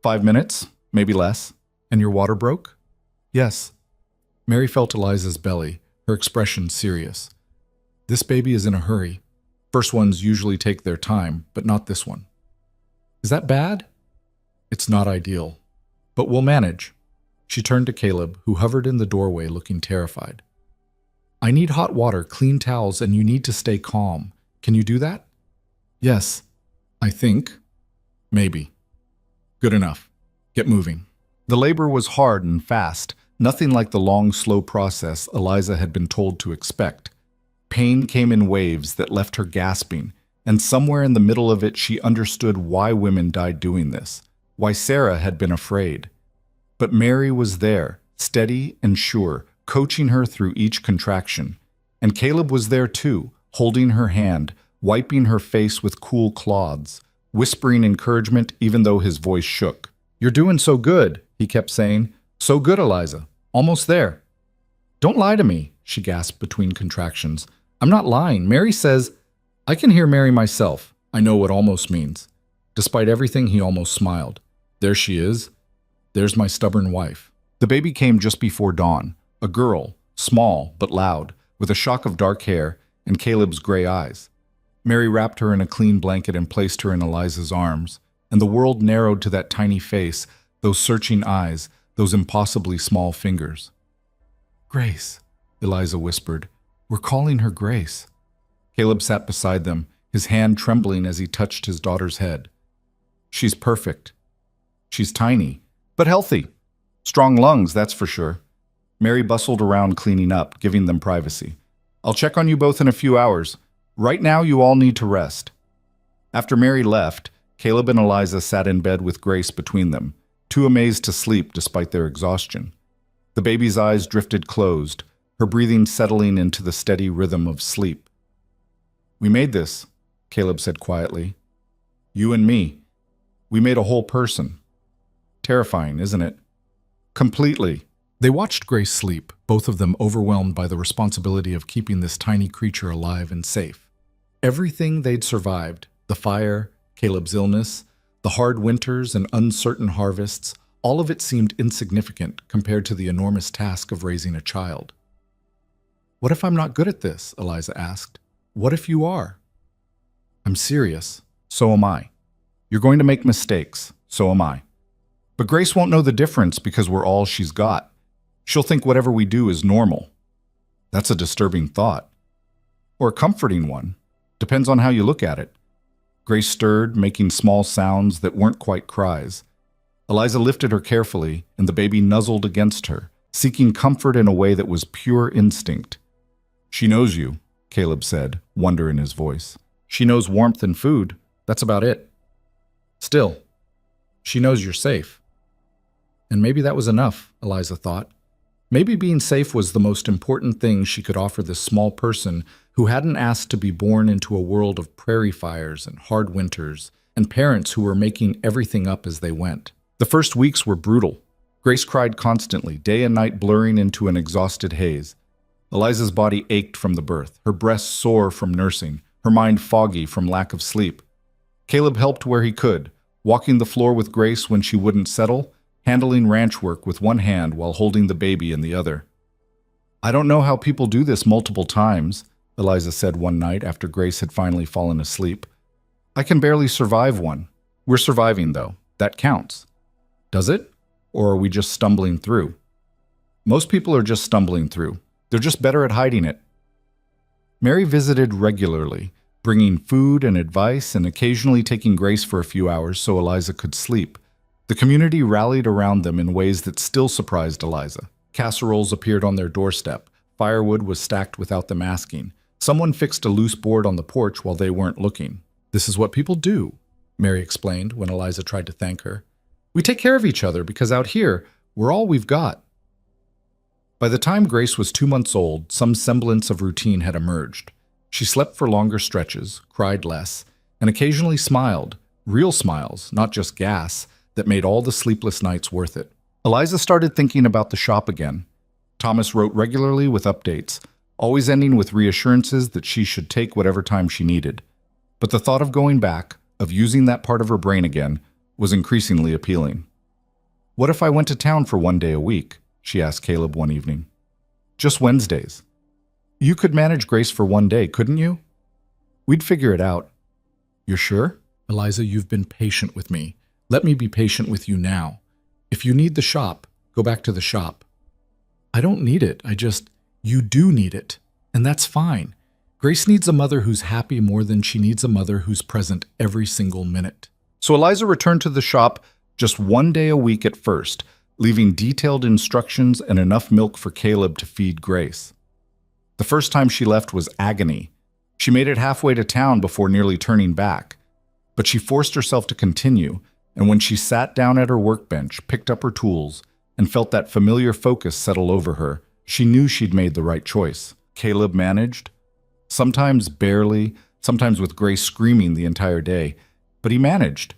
5 minutes, maybe less. And your water broke? Yes. Mary felt Eliza's belly, her expression serious. This baby is in a hurry. First ones usually take their time, but not this one. Is that bad? It's not ideal, but we'll manage. She turned to Caleb, who hovered in the doorway looking terrified. I need hot water, clean towels, and you need to stay calm. Can you do that? Yes. I think. Maybe. Good enough. Get moving. The labor was hard and fast, nothing like the long, slow process Eliza had been told to expect. Pain came in waves that left her gasping, and somewhere in the middle of it she understood why women died doing this, why Sarah had been afraid. But Mary was there, steady and sure, coaching her through each contraction. And Caleb was there too, holding her hand, wiping her face with cool cloths, whispering encouragement even though his voice shook. You're doing so good, he kept saying. So good, Eliza. Almost there. Don't lie to me, she gasped between contractions. I'm not lying. Mary says, I can hear Mary myself. I know what almost means. Despite everything, he almost smiled. There she is. There's my stubborn wife. The baby came just before dawn. A girl, small but loud, with a shock of dark hair and Caleb's gray eyes. Mary wrapped her in a clean blanket and placed her in Eliza's arms, and the world narrowed to that tiny face, those searching eyes, those impossibly small fingers. Grace, Eliza whispered. We're calling her Grace. Caleb sat beside them, his hand trembling as he touched his daughter's head. She's perfect. She's tiny, but healthy. Strong lungs, that's for sure. Mary bustled around cleaning up, giving them privacy. I'll check on you both in a few hours. Right now, you all need to rest. After Mary left, Caleb and Eliza sat in bed with Grace between them, too amazed to sleep despite their exhaustion. The baby's eyes drifted closed, her breathing settling into the steady rhythm of sleep. We made this, Caleb said quietly. You and me. We made a whole person. Terrifying, isn't it? Completely. They watched Grace sleep, both of them overwhelmed by the responsibility of keeping this tiny creature alive and safe. Everything they'd survived, the fire, Caleb's illness, the hard winters and uncertain harvests, all of it seemed insignificant compared to the enormous task of raising a child. What if I'm not good at this? Eliza asked. What if you are? I'm serious. So am I. You're going to make mistakes. So am I. But Grace won't know the difference because we're all she's got. She'll think whatever we do is normal. That's a disturbing thought. Or a comforting one. Depends on how you look at it. Grace stirred, making small sounds that weren't quite cries. Eliza lifted her carefully, and the baby nuzzled against her, seeking comfort in a way that was pure instinct. She knows you, Caleb said, wonder in his voice. She knows warmth and food. That's about it. Still, she knows you're safe. And maybe that was enough, Eliza thought. Maybe being safe was the most important thing she could offer this small person who hadn't asked to be born into a world of prairie fires and hard winters, and parents who were making everything up as they went. The first weeks were brutal. Grace cried constantly, day and night blurring into an exhausted haze. Eliza's body ached from the birth, her breasts sore from nursing, her mind foggy from lack of sleep. Caleb helped where he could, walking the floor with Grace when she wouldn't settle, handling ranch work with one hand while holding the baby in the other. I don't know how people do this multiple times, Eliza said one night after Grace had finally fallen asleep. I can barely survive one. We're surviving, though. That counts. Does it? Or are we just stumbling through? Most people are just stumbling through. They're just better at hiding it. Mary visited regularly, bringing food and advice and occasionally taking Grace for a few hours so Eliza could sleep. The community rallied around them in ways that still surprised Eliza. Casseroles appeared on their doorstep. Firewood was stacked without them asking. Someone fixed a loose board on the porch while they weren't looking. This is what people do, Mary explained when Eliza tried to thank her. We take care of each other because out here, we're all we've got. By the time Grace was 2 months old, some semblance of routine had emerged. She slept for longer stretches, cried less, and occasionally smiled, real smiles, not just gas, that made all the sleepless nights worth it. Eliza started thinking about the shop again. Thomas wrote regularly with updates, always ending with reassurances that she should take whatever time she needed. But the thought of going back, of using that part of her brain again, was increasingly appealing. "What if I went to town for 1 day a week?" she asked Caleb one evening. "Just Wednesdays." "You could manage Grace for 1 day, couldn't you?" "We'd figure it out." "You're sure?" "Eliza, you've been patient with me. Let me be patient with you now. If you need the shop, go back to the shop." "I don't need it. You do need it. And that's fine. Grace needs a mother who's happy more than she needs a mother who's present every single minute." So Eliza returned to the shop just 1 day a week at first, leaving detailed instructions and enough milk for Caleb to feed Grace. The first time she left was agony. She made it halfway to town before nearly turning back. But she forced herself to continue, and when she sat down at her workbench, picked up her tools, and felt that familiar focus settle over her, she knew she'd made the right choice. Caleb managed, sometimes barely, sometimes with Grace screaming the entire day, but he managed.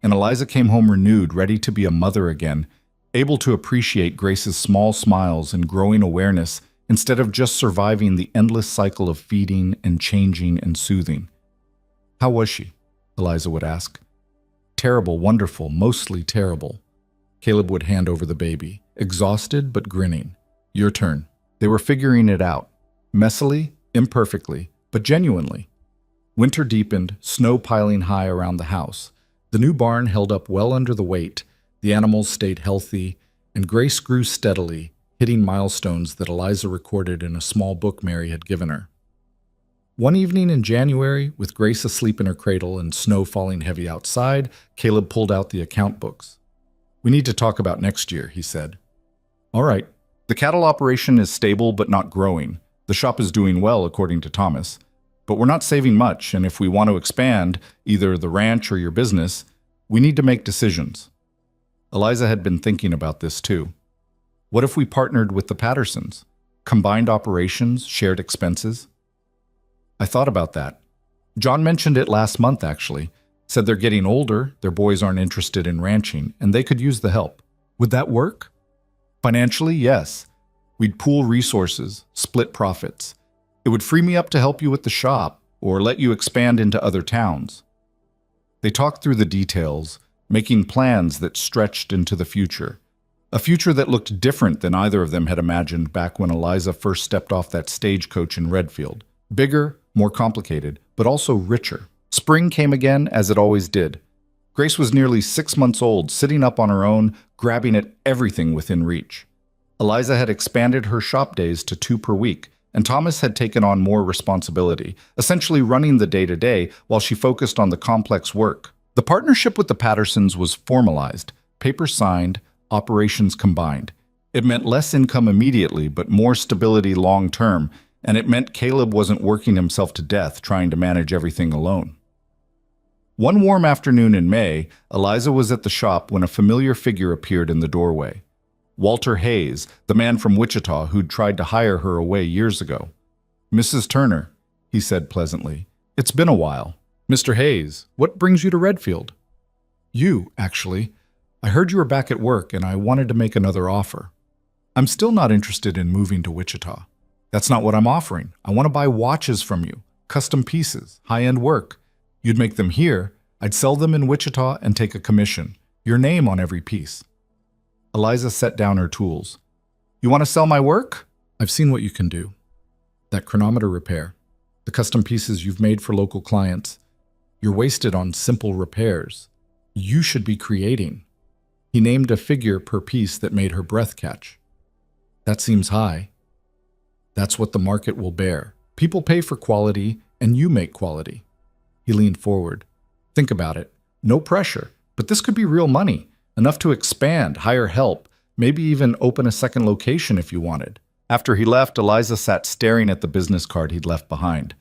And Eliza came home renewed, ready to be a mother again, able to appreciate Grace's small smiles and growing awareness instead of just surviving the endless cycle of feeding and changing and soothing. "How was she?" Eliza would ask. "Terrible, wonderful, mostly terrible." Caleb would hand over the baby, exhausted but grinning. "Your turn." They were figuring it out, messily, imperfectly, but genuinely. Winter deepened, snow piling high around the house. The new barn held up well under the weight, the animals stayed healthy, and Grace grew steadily, hitting milestones that Eliza recorded in a small book Mary had given her. One evening in January, with Grace asleep in her cradle and snow falling heavy outside, Caleb pulled out the account books. "We need to talk about next year," he said. "All right. The cattle operation is stable but not growing. The shop is doing well, according to Thomas. But we're not saving much, and if we want to expand, either the ranch or your business, we need to make decisions." Eliza had been thinking about this too. What if we partnered with the Pattersons? Combined operations, shared expenses? "I thought about that. John mentioned it last month, actually. Said they're getting older, their boys aren't interested in ranching, and they could use the help. Would that work?" "Financially, yes. We'd pool resources, split profits. It would free me up to help you with the shop, or let you expand into other towns." They talked through the details, making plans that stretched into the future. A future that looked different than either of them had imagined back when Eliza first stepped off that stagecoach in Redfield. Bigger, more complicated, but also richer. Spring came again, as it always did. Grace was nearly 6 months old, sitting up on her own, grabbing at everything within reach. Eliza had expanded her shop days to 2 per week, and Thomas had taken on more responsibility, essentially running the day-to-day while she focused on the complex work. The partnership with the Pattersons was formalized, papers signed, operations combined. It meant less income immediately, but more stability long-term, and it meant Caleb wasn't working himself to death trying to manage everything alone. One warm afternoon in May, Eliza was at the shop when a familiar figure appeared in the doorway. Walter Hayes, the man from Wichita who'd tried to hire her away years ago. "Mrs. Turner," he said pleasantly. "It's been a while." "Mr. Hayes, what brings you to Redfield?" "You, actually. I heard you were back at work and I wanted to make another offer. I'm still not interested in moving to Wichita. That's not what I'm offering. I want to buy watches from you, custom pieces, high-end work. You'd make them here, I'd sell them in Wichita and take a commission, your name on every piece." Eliza set down her tools. "You want to sell my work? I've seen what you can do. That chronometer repair, the custom pieces you've made for local clients. You're wasted on simple repairs. You should be creating." He named a figure per piece that made her breath catch. "That seems high." "That's what the market will bear. People pay for quality, and you make quality." He leaned forward. "Think about it. No pressure, but this could be real money, enough to expand, hire help, maybe even open a second location if you wanted." After he left, Eliza sat staring at the business card he'd left behind.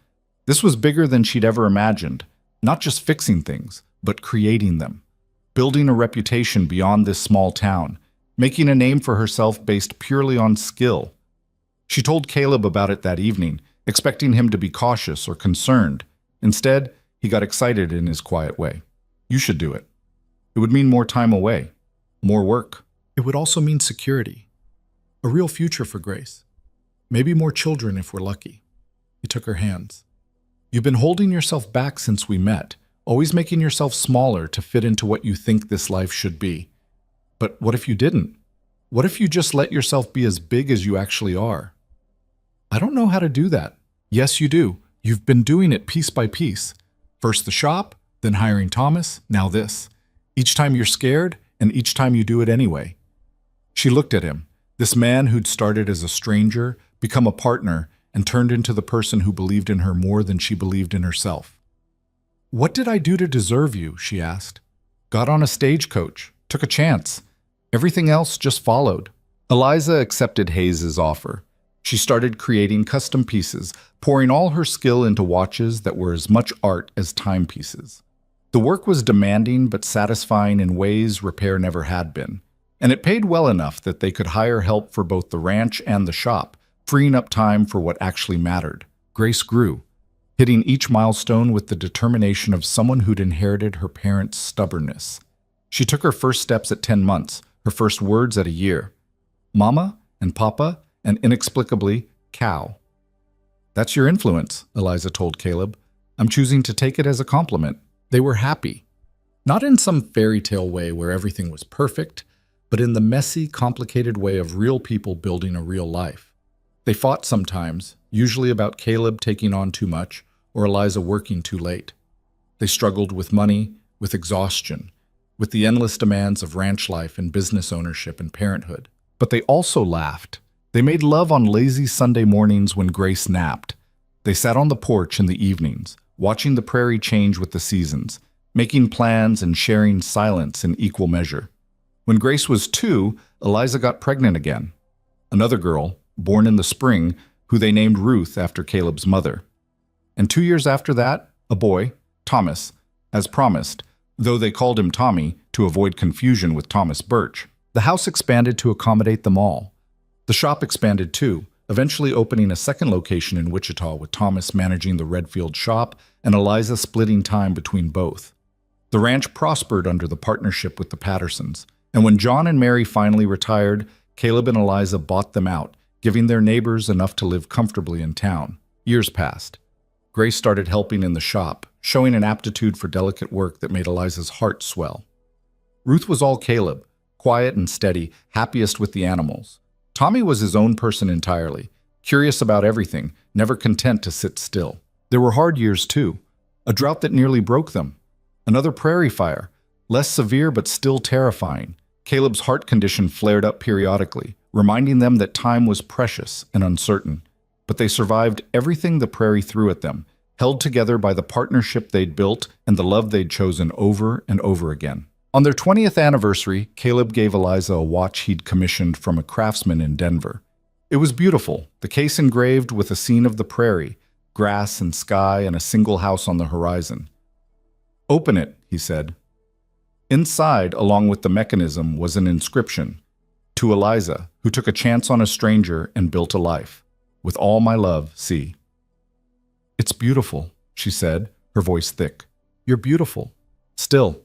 This was bigger than she'd ever imagined, not just fixing things, but creating them. building a reputation beyond this small town, making a name for herself based purely on skill. She told Caleb about it that evening, expecting him to be cautious or concerned. Instead, he got excited in his quiet way. You should do it. It would mean more time away, more work. It would also mean security, a real future for Grace. Maybe more children if we're lucky. He took her hands. You've been holding yourself back since we met, always making yourself smaller to fit into what you think this life should be. But what if you didn't? What if you just let yourself be as big as you actually are? I don't know how to do that. Yes, you do. You've been doing it piece by piece. First the shop, then hiring Thomas, now this. Each time you're scared, and each time you do it anyway. She looked at him, this man who'd started as a stranger, become a partner, and turned into the person who believed in her more than she believed in herself. What did I do to deserve you? She asked. Got on a stagecoach, took a chance. Everything else just followed. Eliza accepted Hayes's offer. She started creating custom pieces, pouring all her skill into watches that were as much art as timepieces. The work was demanding but satisfying in ways repair never had been, and it paid well enough that they could hire help for both the ranch and the shop, freeing up time for what actually mattered. Grace grew, hitting each milestone with the determination of someone who'd inherited her parents' stubbornness. She took her first steps at 10 months, her first words at a year. Mama and Papa, and inexplicably, Cow. That's your influence, Eliza told Caleb. I'm choosing to take it as a compliment. They were happy. Not in some fairy tale way where everything was perfect, but in the messy, complicated way of real people building a real life. They fought sometimes, usually about Caleb taking on too much or Eliza working too late. They struggled with money, with exhaustion, with the endless demands of ranch life and business ownership and parenthood. But they also laughed. They made love on lazy Sunday mornings when Grace napped. They sat on the porch in the evenings, watching the prairie change with the seasons, making plans and sharing silence in equal measure. When Grace was 2, Eliza got pregnant again. Another girl, born in the spring, who they named Ruth after Caleb's mother. And 2 years after that, a boy, Thomas, as promised, though they called him Tommy to avoid confusion with Thomas Birch. The house expanded to accommodate them all. The shop expanded too, eventually opening a second location in Wichita with Thomas managing the Redfield shop and Eliza splitting time between both. The ranch prospered under the partnership with the Pattersons, and when John and Mary finally retired, Caleb and Eliza bought them out, giving their neighbors enough to live comfortably in town. Years passed. Grace started helping in the shop, showing an aptitude for delicate work that made Eliza's heart swell. Ruth was all Caleb, quiet and steady, happiest with the animals. Tommy was his own person entirely, curious about everything, never content to sit still. There were hard years too, a drought that nearly broke them, another prairie fire, less severe but still terrifying. Caleb's heart condition flared up periodically, reminding them that time was precious and uncertain. But they survived everything the prairie threw at them, held together by the partnership they'd built and the love they'd chosen over and over again. On their 20th anniversary, Caleb gave Eliza a watch he'd commissioned from a craftsman in Denver. It was beautiful, the case engraved with a scene of the prairie, grass and sky and a single house on the horizon. Open it, he said. Inside, along with the mechanism, was an inscription. To Eliza, who took a chance on a stranger and built a life. With all my love, C. It's beautiful, she said, her voice thick. You're beautiful. Still.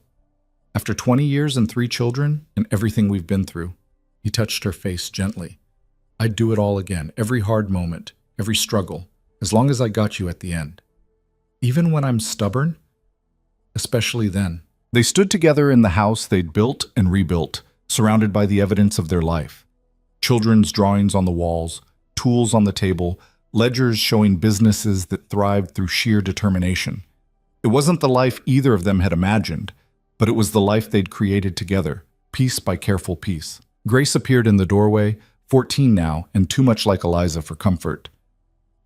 After 20 years and 3 children and everything we've been through. He touched her face gently. I'd do it all again, every hard moment, every struggle, as long as I got you at the end. Even when I'm stubborn? Especially then. They stood together in the house they'd built and rebuilt, surrounded by the evidence of their life. Children's drawings on the walls, tools on the table, ledgers showing businesses that thrived through sheer determination. It wasn't the life either of them had imagined, but it was the life they'd created together, piece by careful piece. Grace appeared in the doorway, 14 now, and too much like Eliza for comfort.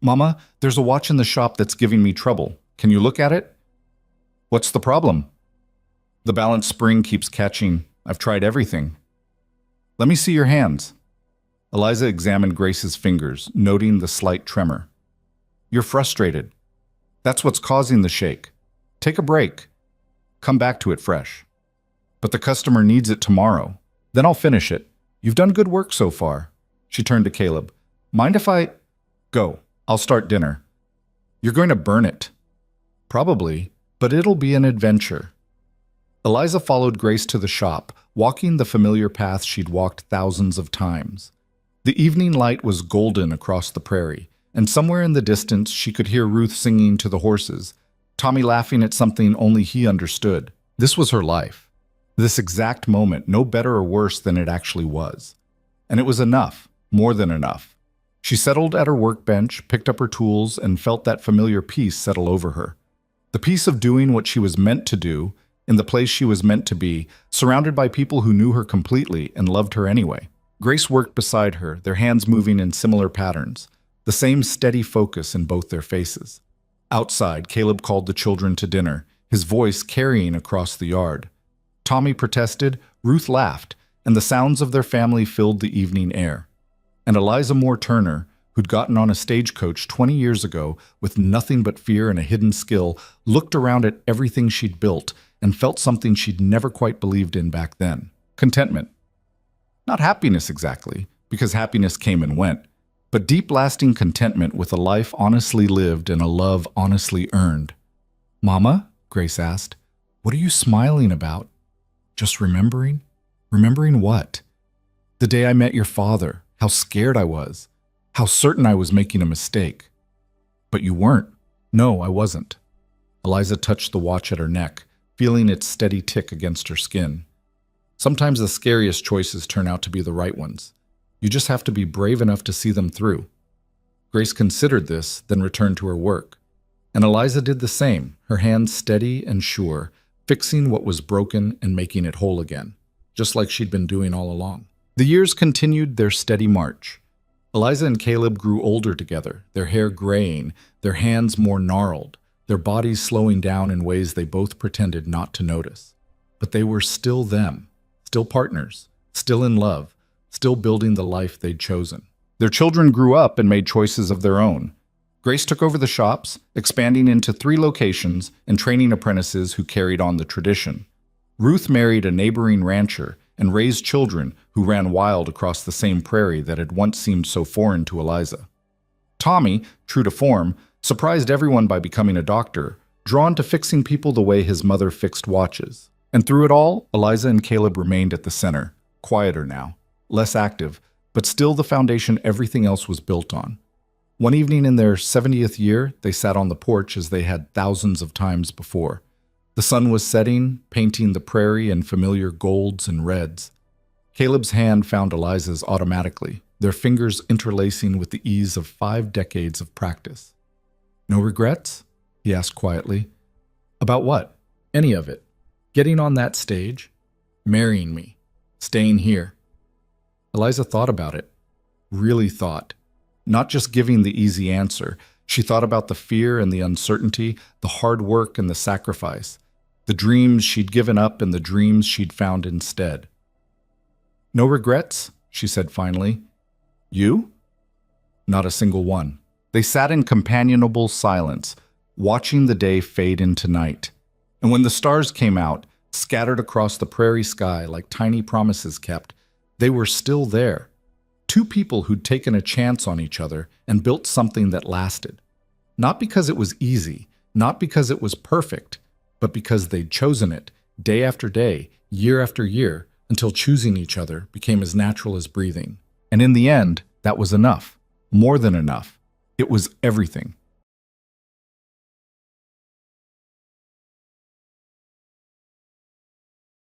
Mama, there's a watch in the shop that's giving me trouble. Can you look at it? What's the problem? The balance spring keeps catching. I've tried everything. Let me see your hands. Eliza examined Grace's fingers, noting the slight tremor. You're frustrated. That's what's causing the shake. Take a break. Come back to it fresh. But the customer needs it tomorrow. Then I'll finish it. You've done good work so far. She turned to Caleb. Mind if I... Go. I'll start dinner. You're going to burn it. Probably, but it'll be an adventure. Eliza followed Grace to the shop, walking the familiar path she'd walked thousands of times. The evening light was golden across the prairie, and somewhere in the distance she could hear Ruth singing to the horses, Tommy laughing at something only he understood. This was her life. This exact moment, no better or worse than it actually was. And it was enough, more than enough. She settled at her workbench, picked up her tools, and felt that familiar peace settle over her. The peace of doing what she was meant to do, in the place she was meant to be, surrounded by people who knew her completely and loved her anyway. Grace worked beside her, their hands moving in similar patterns, the same steady focus in both their faces. Outside, Caleb called the children to dinner, his voice carrying across the yard. Tommy protested, Ruth laughed, and the sounds of their family filled the evening air. And Eliza Moore Turner, who'd gotten on a stagecoach 20 years ago with nothing but fear and a hidden skill, looked around at everything she'd built and felt something she'd never quite believed in back then. Contentment. Not happiness exactly, because happiness came and went, but deep lasting contentment with a life honestly lived and a love honestly earned. Mama, Grace asked, what are you smiling about? Just remembering? Remembering what? The day I met your father, how scared I was, how certain I was making a mistake. But you weren't. No, I wasn't. Eliza touched the watch at her neck, feeling its steady tick against her skin. Sometimes the scariest choices turn out to be the right ones. You just have to be brave enough to see them through. Grace considered this, then returned to her work. And Eliza did the same, her hands steady and sure, fixing what was broken and making it whole again, just like she'd been doing all along. The years continued their steady march. Eliza and Caleb grew older together, their hair graying, their hands more gnarled, their bodies slowing down in ways they both pretended not to notice. But they were still them, still partners, still in love, still building the life they'd chosen. Their children grew up and made choices of their own. Grace took over the shops, expanding into 3 locations and training apprentices who carried on the tradition. Ruth married a neighboring rancher and raised children who ran wild across the same prairie that had once seemed so foreign to Eliza. Tommy, true to form, surprised everyone by becoming a doctor, drawn to fixing people the way his mother fixed watches. And through it all, Eliza and Caleb remained at the center, quieter now, less active, but still the foundation everything else was built on. One evening in their 70th year, they sat on the porch as they had thousands of times before. The sun was setting, painting the prairie in familiar golds and reds. Caleb's hand found Eliza's automatically, their fingers interlacing with the ease of 5 decades of practice. No regrets? He asked quietly. About what? Any of it. Getting on that stage? Marrying me? Staying here? Eliza thought about it. Really thought. Not just giving the easy answer. She thought about the fear and the uncertainty, the hard work and the sacrifice, the dreams she'd given up and the dreams she'd found instead. No regrets? She said finally. You? Not a single one. They sat in companionable silence, watching the day fade into night. And when the stars came out, scattered across the prairie sky like tiny promises kept, they were still there. 2 people who'd taken a chance on each other and built something that lasted. Not because it was easy, not because it was perfect, but because they'd chosen it, day after day, year after year, until choosing each other became as natural as breathing. And in the end, that was enough. More than enough. It was everything.